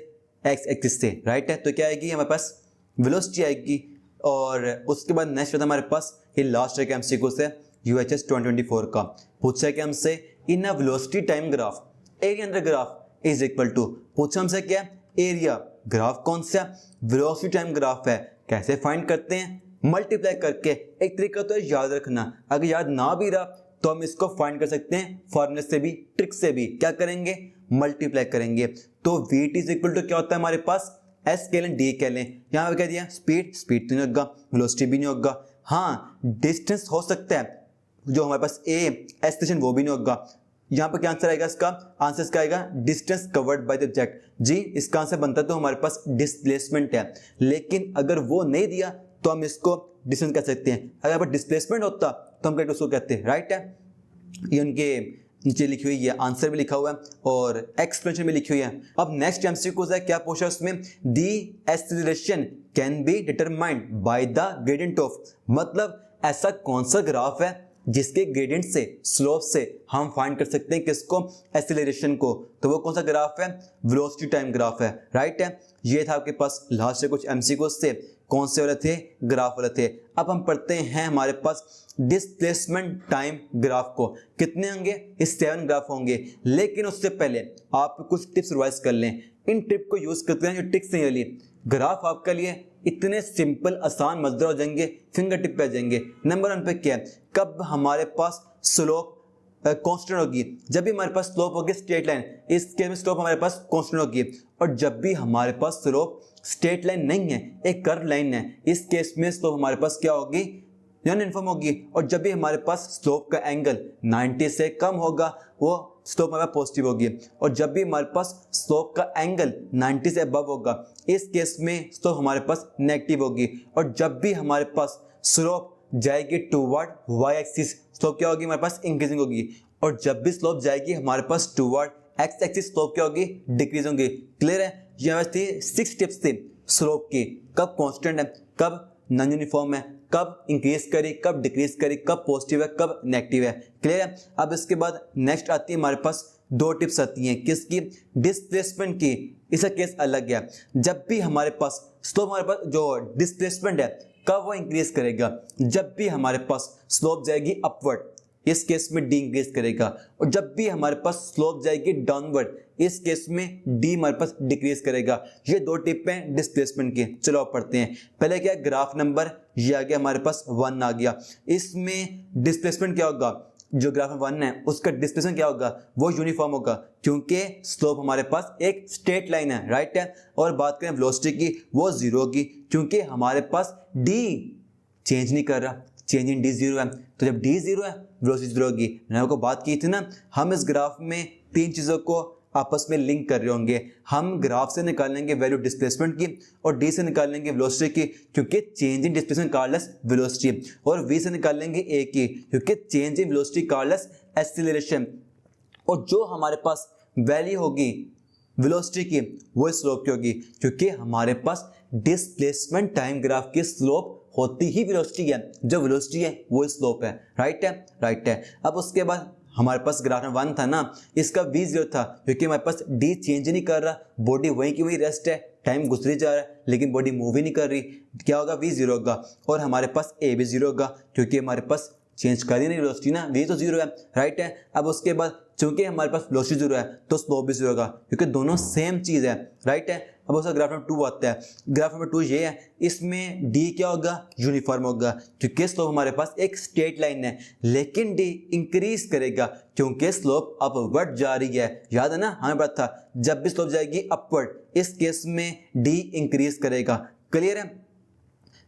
एक्स एक्सिस से, राइट है। तो क्या आएगी हमारे पास, वेलोसिटी आएगी। और उसके बाद नेक्स्ट होता है हमारे पास ये लास्ट एक एमसीक्यू से UHS 2024 का, पूछा है कि हमसे in a velocity time graph area under graph is equal to, पूछा हमसे क्या, एरिया, ग्राफ कौन सा, वेलोसिटी टाइम ग्राफ है। कैसे फाइंड करते हैं, मल्टीप्लाई करके। एक तरीका तो है याद रखना, अगर याद ना भी रहा तो हम इसको फाइंड कर सकते हैं फॉर्मूले से भी, ट्रिक से भी। क्या करेंगे, मल्टीप्लाई करेंगे। तो VT इज इक्वल टू क्या होता है हमारे पास, एस कह लें डी कह लें, यहाँ पे कह दिया स्पीड, स्पीड तो नहीं होगा, वेलोसिटी भी नहीं होगा, हाँ डिस्टेंस हो सकता है, जो हमारे पास ए स्टेशन वो भी नहीं होगा। यहाँ पर क्या आंसर आएगा इसका, आंसर इसका आएगा distance covered by the object. जी इसका आंसर बनता है तो हमारे पास डिस्प्लेसमेंट है, लेकिन अगर वो नहीं दिया तो हम इसको डिस्टेंस कह सकते हैं। अगर पर डिस्प्लेसमेंट होता तो हम उसको कहते हैं, राइट है। ये उनके नीचे लिखी हुई है, आंसर भी लिखा हुआ है और एक्सप्लेनेशन भी लिखी हुई है। अब नेक्स्ट एमसीक्यू है, क्या पूछा उसमें, the acceleration can be determined by the gradient of, मतलब ऐसा कौन सा ग्राफ है जिसके ग्रेडियंट से, स्लोप से हम फाइंड कर सकते हैं किसको, एक्सेलरेशन को। तो वो कौन सा ग्राफ है, वेलोसिटी टाइम ग्राफ है, राइट है। ये था आपके पास लास्ट से कुछ एमसीक्यूज से, कौन से वाले थे, ग्राफ वाले थे। अब हम पढ़ते हैं हमारे पास डिस्प्लेसमेंट टाइम ग्राफ को, कितने होंगे, इस 7 ग्राफ होंगे। लेकिन उससे पहले आप कुछ टिप्स रिवाइज कर लें, इन टिप को यूज करते हैं जो टिप्स नहीं वाली। ग्राफ आपके लिए इतने सिंपल आसान मजेदार हो जाएंगे, फिंगर टिप पे आ जाएंगे। नंबर 1 पे क्या है, कब हमारे पास स्लोप कांस्टेंट होगी, जब भी हमारे पास स्लोप होगी स्ट्रेट लाइन, इस केस में स्लोप हमारे पास कांस्टेंट होगी। और जब भी हमारे पास स्लोप स्ट्रेट लाइन नहीं है, एक कर्व लाइन है, इस केस में स्लोप हमारे पास क्या होगी, यूनिफॉर्म होगी। और जब भी हमारे पास स्लोप का एंगल 90 से कम होगा, वो स्लोप हमारा पॉजिटिव होगी। और जब भी हमारे पास स्लोप का एंगल 90 से अबव होगा, इस केस में स्लोप हमारे पास नेगेटिव होगी। और जब भी हमारे पास स्लोप जाएगी टूवर्ड वाई एक्सिस, स्लोप क्या होगी हमारे पास, इंक्रीजिंग होगी। और जब भी स्लोप जाएगी हमारे पास टूवर्ड एक्स एक्सिस, स्लोप क्या होगी, डिक्रीज होगी। क्लियर है। ये थी 6 टिप्स थी स्लोप की, कब कांस्टेंट है, कब नॉन यूनिफॉर्म है, कब इंक्रीज करी, कब डिक्रीज करी, कब पॉजिटिव है, कब नेगेटिव है। क्लियर है। अब इसके बाद नेक्स्ट आती है हमारे पास 2 टिप्स आती हैं, किसकी, डिस्प्लेसमेंट की। इसका केस अलग है, जब भी हमारे पास स्लोप, हमारे पास जो डिस्प्लेसमेंट है कब वो इंक्रीज करेगा, जब भी हमारे पास स्लोप जाएगी अपवर्ड, इस केस में डी इंक्रीज करेगा। और जब भी हमारे पास स्लोप जाएगी डाउनवर्ड, इस केस में डी हमारे पास डिक्रीज करेगा। ये 2 टिप हैं डिस्प्लेसमेंट के। चलो आप पढ़ते हैं। पहले क्या, ग्राफ नंबर ये आ गया हमारे पास 1 आ गया। इसमें डिस्प्लेसमेंट क्या होगा, जो ग्राफ में 1 है उसका डिस्प्लेसमेंट क्या होगा, वो यूनिफॉर्म होगा क्योंकि स्लोप हमारे पास एक स्ट्रेट लाइन है, राइट है। और बात करें वेलोसिटी की, वो जीरो होगी क्योंकि हमारे पास डी चेंज नहीं कर रहा, चेंज इन डी जीरो है। तो जब डी जीरो है वेलोसिटी जीरो होगी। मैंने आपको बात की थी ना, हम इस ग्राफ में तीन चीज़ों को आपस में लिंक कर रहे होंगे। हम ग्राफ से निकालेंगे वैल्यू डिस्प्लेसमेंट की और डी से निकालेंगे वेलोसिटी की क्योंकि change in displacement cardless velocity, और वी से निकालेंगे ए की क्योंकि change in velocity cardless acceleration. और जो हमारे पास वैल्यू होगी वेलोसिटी की वो स्लोप की होगी क्योंकि हमारे पास डिस्प्लेसमेंट टाइम ग्राफ की स्लोप होती ही वेलोसिटी है, जो वेलोसिटी है वो स्लोप है, राइट है, राइट है। अब उसके बाद हमारे पास ग्राफ में 1 था ना, इसका v जीरो था क्योंकि हमारे पास d चेंज नहीं कर रहा, बॉडी वहीं की वहीं रेस्ट है, टाइम गुजरी जा रहा है लेकिन बॉडी मूव ही नहीं कर रही, क्या होगा, v जीरो होगा। और हमारे पास a भी जीरो होगा क्योंकि हमारे पास चेंज कर ही नहीं वेलोसिटी ना, v तो जीरो है, राइट है। अब उसके बाद चूंकि हमारे पास वेलोसिटी जीरो है तो स्लोप भी जीरो होगा क्योंकि दोनों सेम चीज़ है, राइट है। अब उसका ग्राफ नंबर 2 आता है। ग्राफ नंबर 2 ये है, इसमें डी क्या होगा, यूनिफॉर्म होगा क्योंकि स्लोप हमारे पास एक स्ट्रेट लाइन है, लेकिन डी इंक्रीज करेगा क्योंकि स्लोप अपवर्ड जा रही है। याद है ना, हमें पता था जब भी स्लोप जाएगी अपवर्ड, इस केस में डी इंक्रीज करेगा, क्लियर है।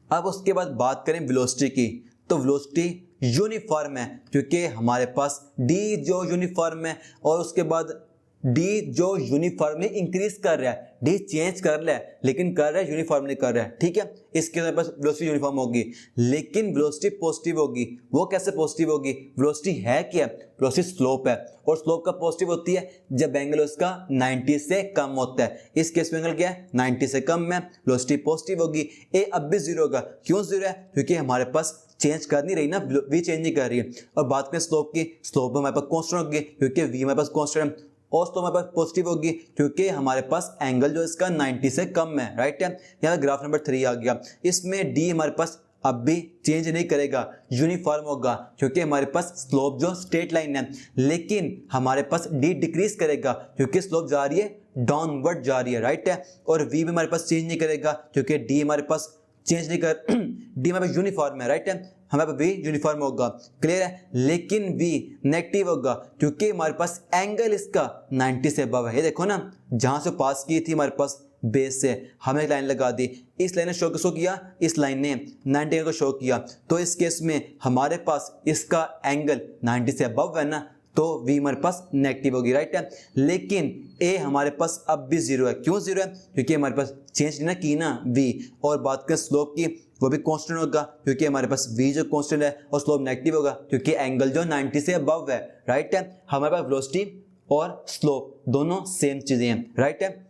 अब उसके बाद बात करें वेलोसिटी की, तो वेलोसिटी यूनिफॉर्म है क्योंकि हमारे पास डी जो यूनिफॉर्म है और उसके बाद डी जो यूनिफॉर्मली इंक्रीज कर रहा है, डी चेंज कर रहा है लेकिन कर रहा है यूनिफॉर्मली कर रहा है, ठीक है। इसके हमारे पास वेलोसिटी यूनिफॉर्म होगी लेकिन वेलोसिटी पॉजिटिव होगी। वो कैसे पॉजिटिव होगी, वेलोसिटी है क्या, वेलोसिटी स्लोप है और स्लोप का पॉजिटिव होती है जब एंगल उसका 90 से कम होता है। इस केस में एंगल क्या है, 90 से कम है, वेलोसिटी पॉजिटिव होगी। ए अब भी जीरो होगा, क्यों जीरो है, क्योंकि हमारे पास चेंज कर नहीं रही ना, वी चेंज नहीं कर रही है। और बात करें स्लोप की, स्लोप हमारे पास कांस्टेंट होगी क्योंकि वी हमारे पास कांस्टेंट है, और तो हमारे पास पॉजिटिव होगी क्योंकि हमारे पास एंगल जो इसका 90 से कम है, राइट है। यहाँ ग्राफ नंबर 3 आ गया, इसमें डी हमारे पास अब भी चेंज नहीं करेगा, यूनिफॉर्म होगा क्योंकि हमारे पास स्लोप जो स्ट्रेट लाइन है, लेकिन हमारे पास डी डिक्रीज करेगा क्योंकि स्लोप जा रही है डाउनवर्ड जा रही है, राइट है। और वी भी हमारे पास चेंज नहीं करेगा क्योंकि डी हमारे पास चेंज नहीं कर डी हमारे पास यूनिफॉर्म है, राइट है, हमारे पास वी यूनिफॉर्म होगा, क्लियर है। लेकिन वी नेगेटिव होगा क्योंकि हमारे पास एंगल इसका 90 से अबव है। ये देखो ना, जहां से पास की थी हमारे पास बेस से हमने एक लाइन लगा दी, इस लाइन ने शो किया, इस लाइन ने 90 को शो किया, तो इस केस में हमारे पास इसका एंगल 90 से अबव है ना, तो v हमारे पास नेगेटिव होगी, राइट है। लेकिन a हमारे पास अब भी जीरो है, क्यों जीरो है, क्योंकि हमारे पास चेंज ना की ना v। और बात करें स्लोप की, वो भी कांस्टेंट होगा क्योंकि हमारे पास v जो कांस्टेंट है और स्लोप नेगेटिव होगा क्योंकि एंगल जो 90 से अबव है, राइट है। हमारे पास वेलोसिटी और स्लोप दोनों सेम चीजें हैं, राइट है।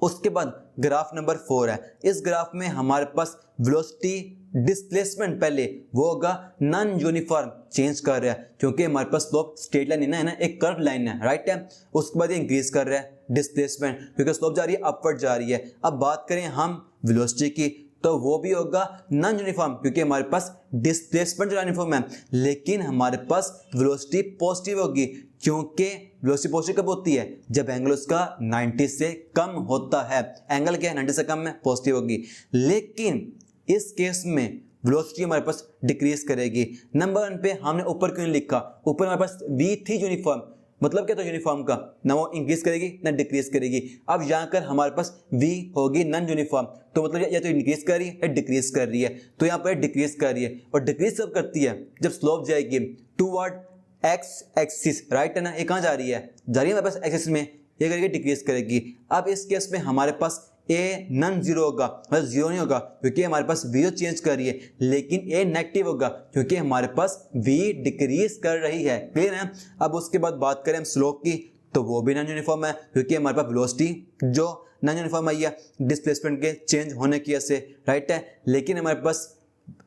उसके बाद ग्राफ नंबर 4 है। इस ग्राफ में हमारे पास वेलोसिटी डिस्प्लेसमेंट पहले वो होगा नॉन यूनिफॉर्म, चेंज कर रहा है क्योंकि हमारे पास स्लोप स्ट्रेट लाइन है ना, एक कर्व लाइन है, राइट है। उसके बाद ये इंक्रीज कर रहा है डिस्प्लेसमेंट क्योंकि स्लोप जा रही है अपवर्ड जा रही है। अब बात करें हम वेलोसिटी की, तो वो भी होगा नॉन यूनिफॉर्म क्योंकि हमारे पास डिस्प्लेसमेंट यूनिफॉर्म है, लेकिन हमारे पास वेलोसिटी पॉजिटिव होगी क्योंकि वेलोसिटी पॉजिटिव कब होती है, जब एंगल उसका 90 से कम होता है। एंगल क्या है, 90 से कम है, पॉजिटिव होगी। लेकिन इस केस में वेलोसिटी हमारे पास डिक्रीज करेगी। नंबर 1 पे हमने ऊपर क्यों लिखा, ऊपर हमारे पास v थी यूनिफॉर्म, मतलब क्या था यूनिफॉर्म का, ना वो इंक्रीज करेगी ना डिक्रीज करेगी। अब यहाँ कर हमारे पास v होगी नॉन यूनिफॉर्म, तो मतलब या तो इंक्रीज कर रही है या डिक्रीज कर रही है, तो यहाँ पर डिक्रीज कर रही है। और डिक्रीज कब करती है, जब स्लोप जाएगी टूवर्ड एक्स एक्सिस, राइट है ना। ये कहाँ जा रही है, जा रही है हमारे पास एक्सिस में, ये करके डिक्रीज करेगी। अब इस केस में हमारे पास ए नॉन जीरो होगा, मतलब जीरो नहीं होगा क्योंकि हमारे पास वी चेंज कर रही है, लेकिन ए नेगेटिव होगा क्योंकि हमारे पास वी डिक्रीज कर रही है, क्लियर है। अब उसके बाद बात करें हम स्लोप की, तो वो भी नॉन यूनिफॉर्म है क्योंकि हमारे पास वेलोसिटी जो नॉन यूनिफॉर्म आई है डिस्प्लेसमेंट के चेंज होने की वजह से, राइट है। लेकिन हमारे पास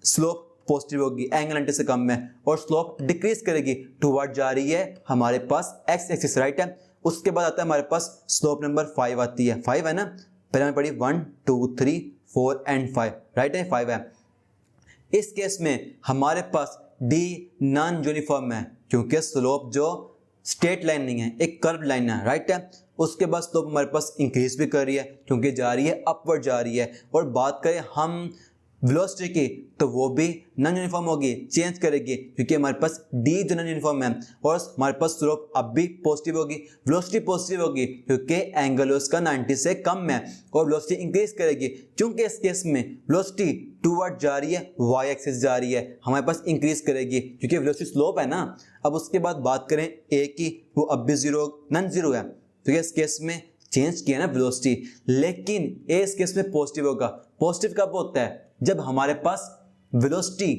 स्लोप पॉजिटिव होगी, एंगल 90 से कम है, और स्लोप डिक्रीज करेगी, टुवर्ड जा रही है हमारे पास एक्स एक्सिस, राइट है। उसके बाद आता है हमारे पास स्लोप नंबर 5 आती है, 5 है ना, पहले हमें पढ़ी 1 2 3 4 एंड 5, राइट है, 5 है। इस केस में हमारे पास डी नॉन यूनिफॉर्म है क्योंकि स्लोप जो स्ट्रेट लाइन नहीं है, एक कर्व लाइन है, राइट है। उसके बाद स्लोप हमारे पास इंक्रीज भी कर रही है क्योंकि जा रही है अपवर्ड जा रही है। और बात करें हम वेलोसिटी की तो वो भी नॉन यूनिफॉर्म होगी, चेंज करेगी, क्योंकि हमारे पास डी जो नॉन यूनिफॉर्म है और हमारे पास स्लोप अब भी पॉजिटिव होगी। वेलोसिटी पॉजिटिव होगी क्योंकि एंगल उसका 90 से कम है और वेलोसिटी इंक्रीज करेगी, क्योंकि इस केस में वेलोसिटी टूवर्ड जा रही है, वाई एक्सिस जा रही है, हमारे पास इंक्रीज करेगी क्योंकि वेलोसिटी स्लोप है ना। अब उसके बाद बात करें ए की, वो अब भी जीरो नॉन जीरो है, तो इस केस में चेंज किया ना वेलोसिटी, लेकिन ए इस केस में पॉजिटिव होगा। पॉजिटिव कब होता है? जब हमारे पास वेलोसिटी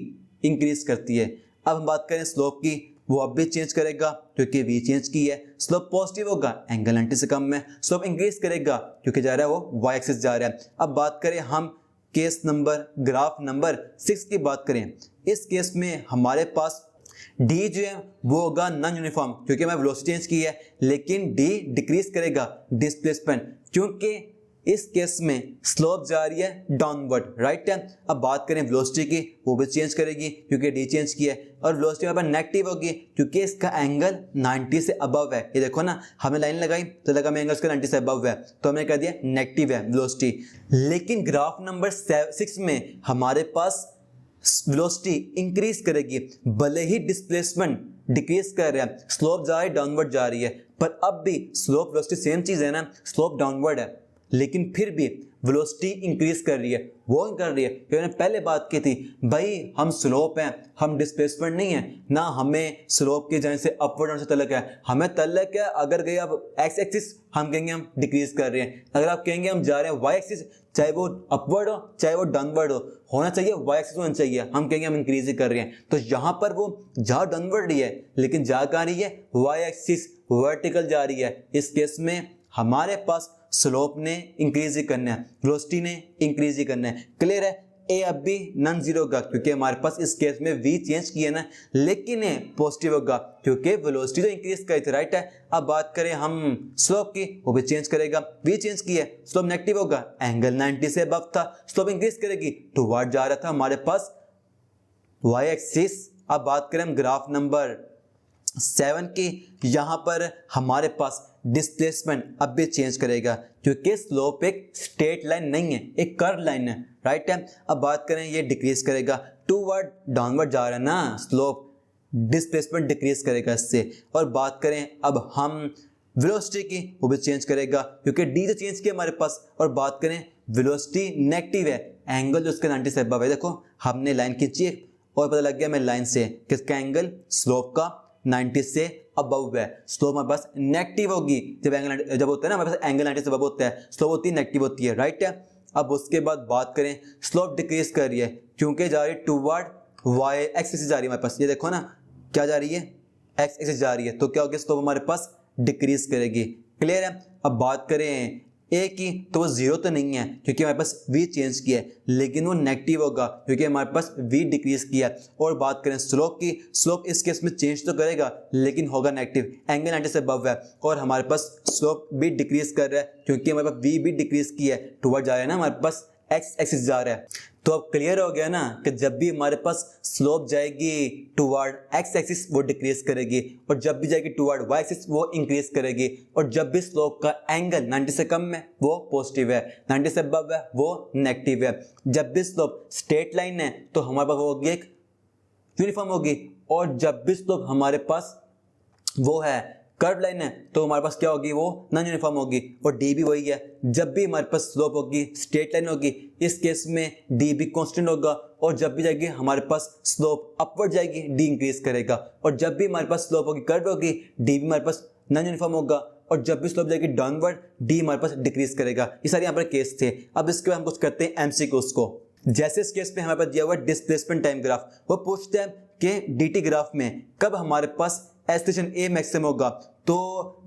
इंक्रीज करती है। अब हम बात करें स्लोप की, वो अब भी चेंज करेगा क्योंकि वी चेंज की है, स्लोप पॉजिटिव होगा, एंगल 90 से कम है, स्लोप इंक्रीज करेगा क्योंकि जा रहा है वो वाई एक्सिस जा रहा है। अब बात करें हम केस नंबर ग्राफ नंबर 6 की बात करें, इस केस में हमारे पास डी जो है वो होगा नॉन यूनिफॉर्म क्योंकि मैं वेलोसिटी चेंज की है, लेकिन डी डिक्रीज करेगा डिस्प्लेसमेंट, क्योंकि इस केस में स्लोप जा रही है डाउनवर्ड, राइट है। अब बात करें वेलोसिटी की, वो भी चेंज करेगी क्योंकि डी चेंज की है, और वेलोसिटी यहाँ पर नेगेटिव होगी क्योंकि इसका एंगल 90 से अबव है। ये देखो ना, हमने लाइन लगाई तो लगा मैं एंगल इसका 90 से अबव है, तो हमने कह दिया नेगेटिव है वेलोसिटी। लेकिन ग्राफ नंबर 6 में हमारे पास वेलोसिटी इंक्रीज करेगी, भले ही डिस्प्लेसमेंट डिक्रीज कर रहा है, स्लोप जा रही है डाउनवर्ड जा रही है, पर अब भी स्लोप वेलोसिटी सेम चीज है ना, स्लोप डाउनवर्ड है, लेकिन फिर भी वेलोसिटी इंक्रीज कर रही है। वो कर रही है क्योंकि मैंने पहले बात की थी, भाई हम स्लोप हैं, हम डिस्प्लेसमेंट नहीं है ना, हमें स्लोप के जाने से अपवर्ड से तलक है, हमें तलक है अगर गए आप एक्स एक्सिस, हम कहेंगे हम डिक्रीज कर रहे हैं, अगर आप कहेंगे हम जा रहे हैं वाई एक्सिस, चाहे वो अपवर्ड हो चाहे वो डाउनवर्ड हो, होना चाहिए वाई एक्सिस होना चाहिए, हम कहेंगे हम इंक्रीज ही कर रहे हैं। तो यहाँ पर वो जा डाउनवर्ड रही है, लेकिन जा कहाँ रही है, वाई एक्सिस वर्टिकल जा रही है। इस केस में हमारे पास स्लोप ने इंक्रीज ही करना है, वेलोसिटी ने इंक्रीज ही करना है। क्लियर है? ए अब भी नॉन जीरो होगा क्योंकि हमारे पास इस केस में वी चेंज किया ना, लेकिन ए पॉजिटिव होगा क्योंकि वेलोसिटी तो इंक्रीज करी थी, राइट है। अब बात करें हम स्लोप की, वो भी चेंज करेगा, वी चेंज की है, स्लोप नेगेटिव होगा, एंगल 90 से अबव था, स्लोप इंक्रीज करेगी, टुवर्ड जा रहा था हमारे पास वाई एक्सिस। अब बात करें हम ग्राफ नंबर 7 की, यहां पर हमारे पास डिस्प्लेसमेंट अब भी चेंज करेगा क्योंकि स्लोप एक स्ट्रेट लाइन नहीं है, एक कर्व लाइन है, राइट है। अब बात करें ये डिक्रीज करेगा, टूवर्ड डाउनवर्ड जा रहा है ना स्लोप, डिस्प्लेसमेंट डिक्रीज करेगा इससे। और बात करें अब हम वेलोसिटी की, वो भी चेंज करेगा क्योंकि डी से चेंज किया हमारे पास। और बात करें वेलोसिटी नेगेटिव है, एंगल जो उसके 90 से अबव है, देखो हमने लाइन खींची और पता लग गया मैं लाइन से किसका एंगल, स्लोप का 90 से अबव है, स्लोप हमारे पास नेगेटिव होगी। जब एंगल जब होता है ना हमारे पास एंगल 90 से अबव होता है, स्लोप होती है नेगेटिव होती है, राइट है। अब उसके बाद बात करें स्लोप डिक्रीज कर रही है क्योंकि जा रही है टूवर्ड वाई एक्सिस जा रही है हमारे पास, ये देखो ना क्या जा रही है, एक्स एक्सिस जा रही है, तो क्या होगा, स्लोप हमारे पास डिक्रीज करेगी। क्लियर है? अब बात करें ए की, तो वो जीरो तो नहीं है क्योंकि हमारे पास वी चेंज किया है, लेकिन वो नेगेटिव होगा क्योंकि हमारे पास वी डिक्रीज किया है। और बात करें स्लोप की, स्लोप इस केस में चेंज तो करेगा लेकिन होगा नेगेटिव, एंगल 90 से अबव है, और हमारे पास स्लोप भी डिक्रीज कर रहा है क्योंकि हमारे पास वी भी डिक्रीज किया है, टुवर्ड जा रहा है ना, हमारे पास एक्स एक्सिस जा रहा है। तो अब क्लियर हो गया ना कि जब भी हमारे पास स्लोप जाएगी टुवर्ड एक्स एक्सिस वो डिक्रीज करेगी, और जब भी जाएगी टुवर्ड वाई एक्सिस वो इंक्रीज करेगी, और जब भी स्लोप का एंगल 90 से कम है वो पॉजिटिव है, 90 से अबव है वो नेगेटिव है। जब भी स्लोप स्ट्रेट लाइन है तो हमारे पास वो होगी एक यूनिफॉर्म होगी, और जब भी स्लोप हमारे पास वो है कर्व लाइन है तो हमारे पास क्या होगी, वो नॉन यूनिफॉर्म होगी। और डी भी वही है, जब भी हमारे पास स्लोप होगी स्ट्रेट लाइन होगी, इस केस में डी भी कांस्टेंट होगा, और जब भी जाएगी हमारे पास स्लोप अपवर्ड जाएगी डी इंक्रीज करेगा, और जब भी हमारे पास स्लोप होगी कर्व होगी डी भी हमारे पास नॉन यूनिफॉर्म होगा, और जब भी स्लोप जाएगी डाउनवर्ड डी हमारे पास डिक्रीज करेगा। ये सारे यहाँ पर केस थे। अब इसके बाद हम कुछ करते हैं एमसीक्यूज को। जैसे इस केस में हमारे पास दिया हुआ डिस्प्लेसमेंट टाइम ग्राफ, वो पूछते हैं कि डीटी ग्राफ में कब हमारे पास एक्सेलरेशन ए मैक्सिमम होगा। तो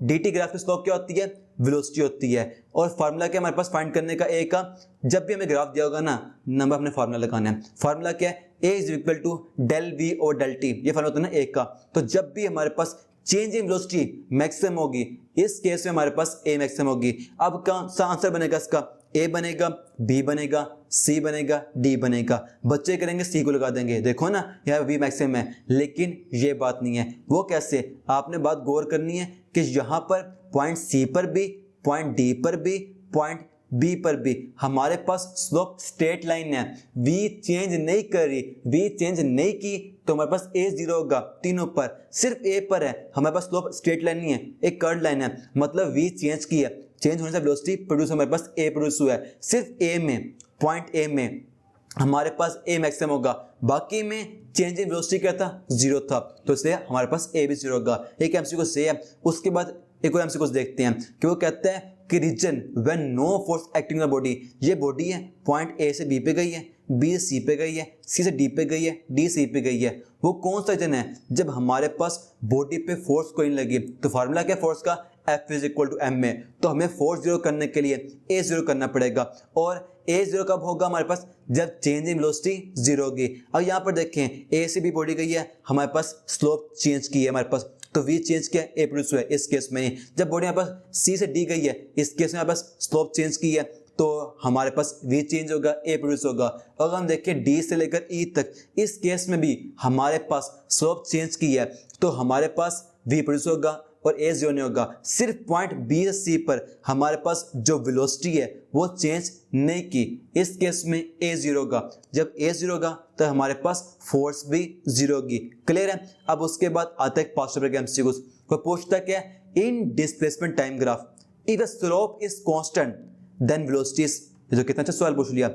डीटी ग्राफ की स्लोप क्या होती है, वेलोसिटी होती है, और फार्मूला क्या हमारे पास फाइंड करने का ए का, जब भी हमें ग्राफ दिया होगा ना नंबर हमने फार्मूला लगाना है। फार्मूला क्या है, A is equal to del V और डेल टी, ये फार्मूला होता है ना ए का। तो जब भी हमारे पास चेंज इन वेलोसिटी मैक्सिमम होगी, इस केस में हमारे पास ए मैक्सिमम होगी। अब कौन सा आंसर बनेगा इसका, ए बनेगा, बी बनेगा, सी बनेगा, डी बनेगा। बच्चे करेंगे सी को लगा देंगे, देखो ना यहाँ वी मैक्सिमम है, लेकिन ये बात नहीं है। वो कैसे, आपने बात गौर करनी है कि यहाँ पर पॉइंट सी पर भी, पॉइंट डी पर भी, पॉइंट बी पर भी हमारे पास स्लोप स्ट्रेट लाइन है, वी चेंज नहीं कर रही, वी चेंज नहीं की तो हमारे पास ए जीरो होगा तीनों पर, सिर्फ ए पर है हमारे पास स्लोप स्ट्रेट लाइन नहीं है, एक कर्व लाइन है, मतलब वी चेंज की है, चेंज होने से वेलोसिटी प्रोड्यूस हमारे पास ए प्रोड्यूस हुआ है, सिर्फ ए में पॉइंट ए में हमारे पास ए मैक्सिमम होगा, बाकी में चेंज इन वेलोसिटी क्या था, जीरो था, तो इसलिए हमारे पास ए भी जीरो होगा। एक एमसीक्यू से है। उसके बाद एक और एमसीक्यू देखते हैं कि वो कहता है कि reason when no force acting the body, ये बॉडी है पॉइंट ए से बी पे गई है, बी से सी पे गई है, सी से डी पे गई है, डी सी पे गई है, वो कौन सा रीजन है जब हमारे पास बॉडी पे फोर्स कोई नहीं लगी। तो फार्मूला क्या फोर्स का, F is equal to M में, तो हमें फोर्स जीरो करने के लिए ए जीरो करना पड़ेगा, और ए जीरो कब होगा हमारे पास, जब चेंज इन वेलोसिटी जीरो होगी। अब यहाँ पर देखें ए से बी बॉडी गई है, हमारे पास स्लोप चेंज की है हमारे पास, तो वी चेंज किया, ए प्रोड्यूस हुआ है इस केस में। जब बॉडी हमारे पास सी से डी गई है, इस केस में हमारे पास स्लोप चेंज की है, तो हमारे पास वी चेंज होगा, ए प्रोड्यूस होगा। अगर हम देखें डी से लेकर ई तक, इस केस में भी हमारे पास स्लोप चेंज की है, तो हमारे पास वी प्रोड्यूस होगा और ए जीरो नहीं होगा। सिर्फ पॉइंट बी से सी पर हमारे पास जो वेलोसिटी है वो चेंज नहीं की, इस केस में ए जीरो होगा। जब ए जीरो होगा तो हमारे पास फोर्स भी जीरो होगी। क्लियर है। अब उसके बाद आता है पास्ट पेपर के एमसीक्यू को, पूछता क्या है, in displacement time graph if the slope is constant then velocity is, जो कितना अच्छा सवाल पूछ लिया।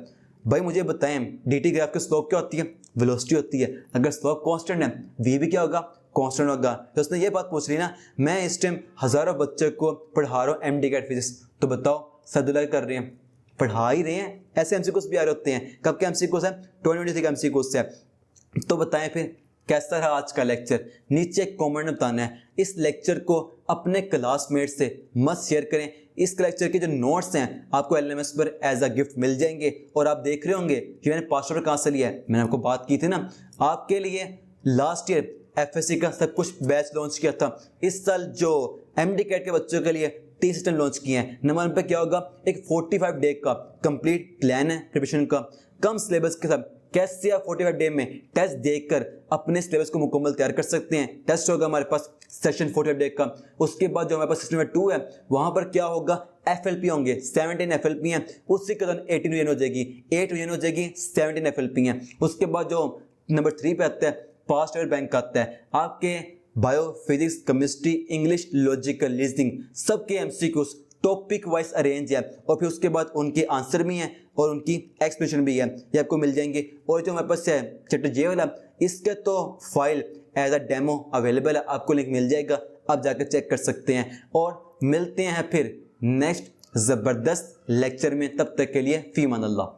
भाई मुझे बताएं डीटी ग्राफ की स्लोप क्या होती है, वेलोसिटी होती है। अगर स्लोप कांस्टेंट है वी भी क्या होगा, कांस्टेंट होगा। तो उसने ये बात पूछ रही ना, मैं इस टाइम हजारों बच्चों को पढ़ा रहा हूँ एमडी कैट फिजिक्स, तो बताओ सदुल्ला कर रहे हैं, पढ़ा ही रहे हैं, ऐसे एमसीक्यूज भी आ रहे होते हैं। कब के एमसीक्यूज है, 2023 के एमसीक्यूज है। तो बताएं फिर कैसा रहा आज का लेक्चर, नीचे कमेंट में बताना है। इस लेक्चर को अपने क्लासमेट से मत शेयर करें। इस लेक्चर के जो नोट्स हैं आपको एलएमएस पर एज अ गिफ्ट मिल जाएंगे। और आप देख रहे होंगे कि मैंने पास्ट पेपर कहाँ से लिया है, मैंने आपको बात की थी ना, आपके लिए लास्ट ईयर एफएससी का सब कुछ बैच लॉन्च किया था। इस साल जो एमडी कैट के बच्चों के लिए टी सिस्टम लॉन्च किए हैं। नंबर 1 पे क्या होगा, एक 45 डे का कंप्लीट प्लान है प्रिपरेशन का, कम सिलेबस के साथ कैसे आप 45 डे में टेस्ट देकर अपने सिलेबस को मुकम्मल तैयार कर सकते हैं। टेस्ट होगा हमारे पास सेशन 45 डे का। उसके बाद जो हमारे पास सिस्टम नंबर 2 है, वहां पर क्या होगा, एफएलपी होंगे, 17 एफएलपी हैं। उसी के दौरान 18 रिवीजन हो जाएगी, 8 रिवीजन हो जाएगी, 17 एफएलपी हैं। उसके बाद जो नंबर 3 पे आता है, पास्ट पेपर बैंक आता है, आपके bio, physics, chemistry, English, logical, reasoning, सबके एमसीक्यूज टॉपिक वाइज अरेंज है, और फिर उसके बाद उनके आंसर भी हैं और उनकी एक्सप्लेनेशन भी है, ये आपको मिल जाएंगे। और जो हमारे पास है चैप्टर जे वाला, इसका तो file as a demo available है, आपको लिंक मिल जाएगा, आप जाकर चेक कर सकते हैं। और मिलते हैं फिर नेक्स्ट ज़बरदस्त लेक्चर में, तब तक के लिए फी मान अल्लाह।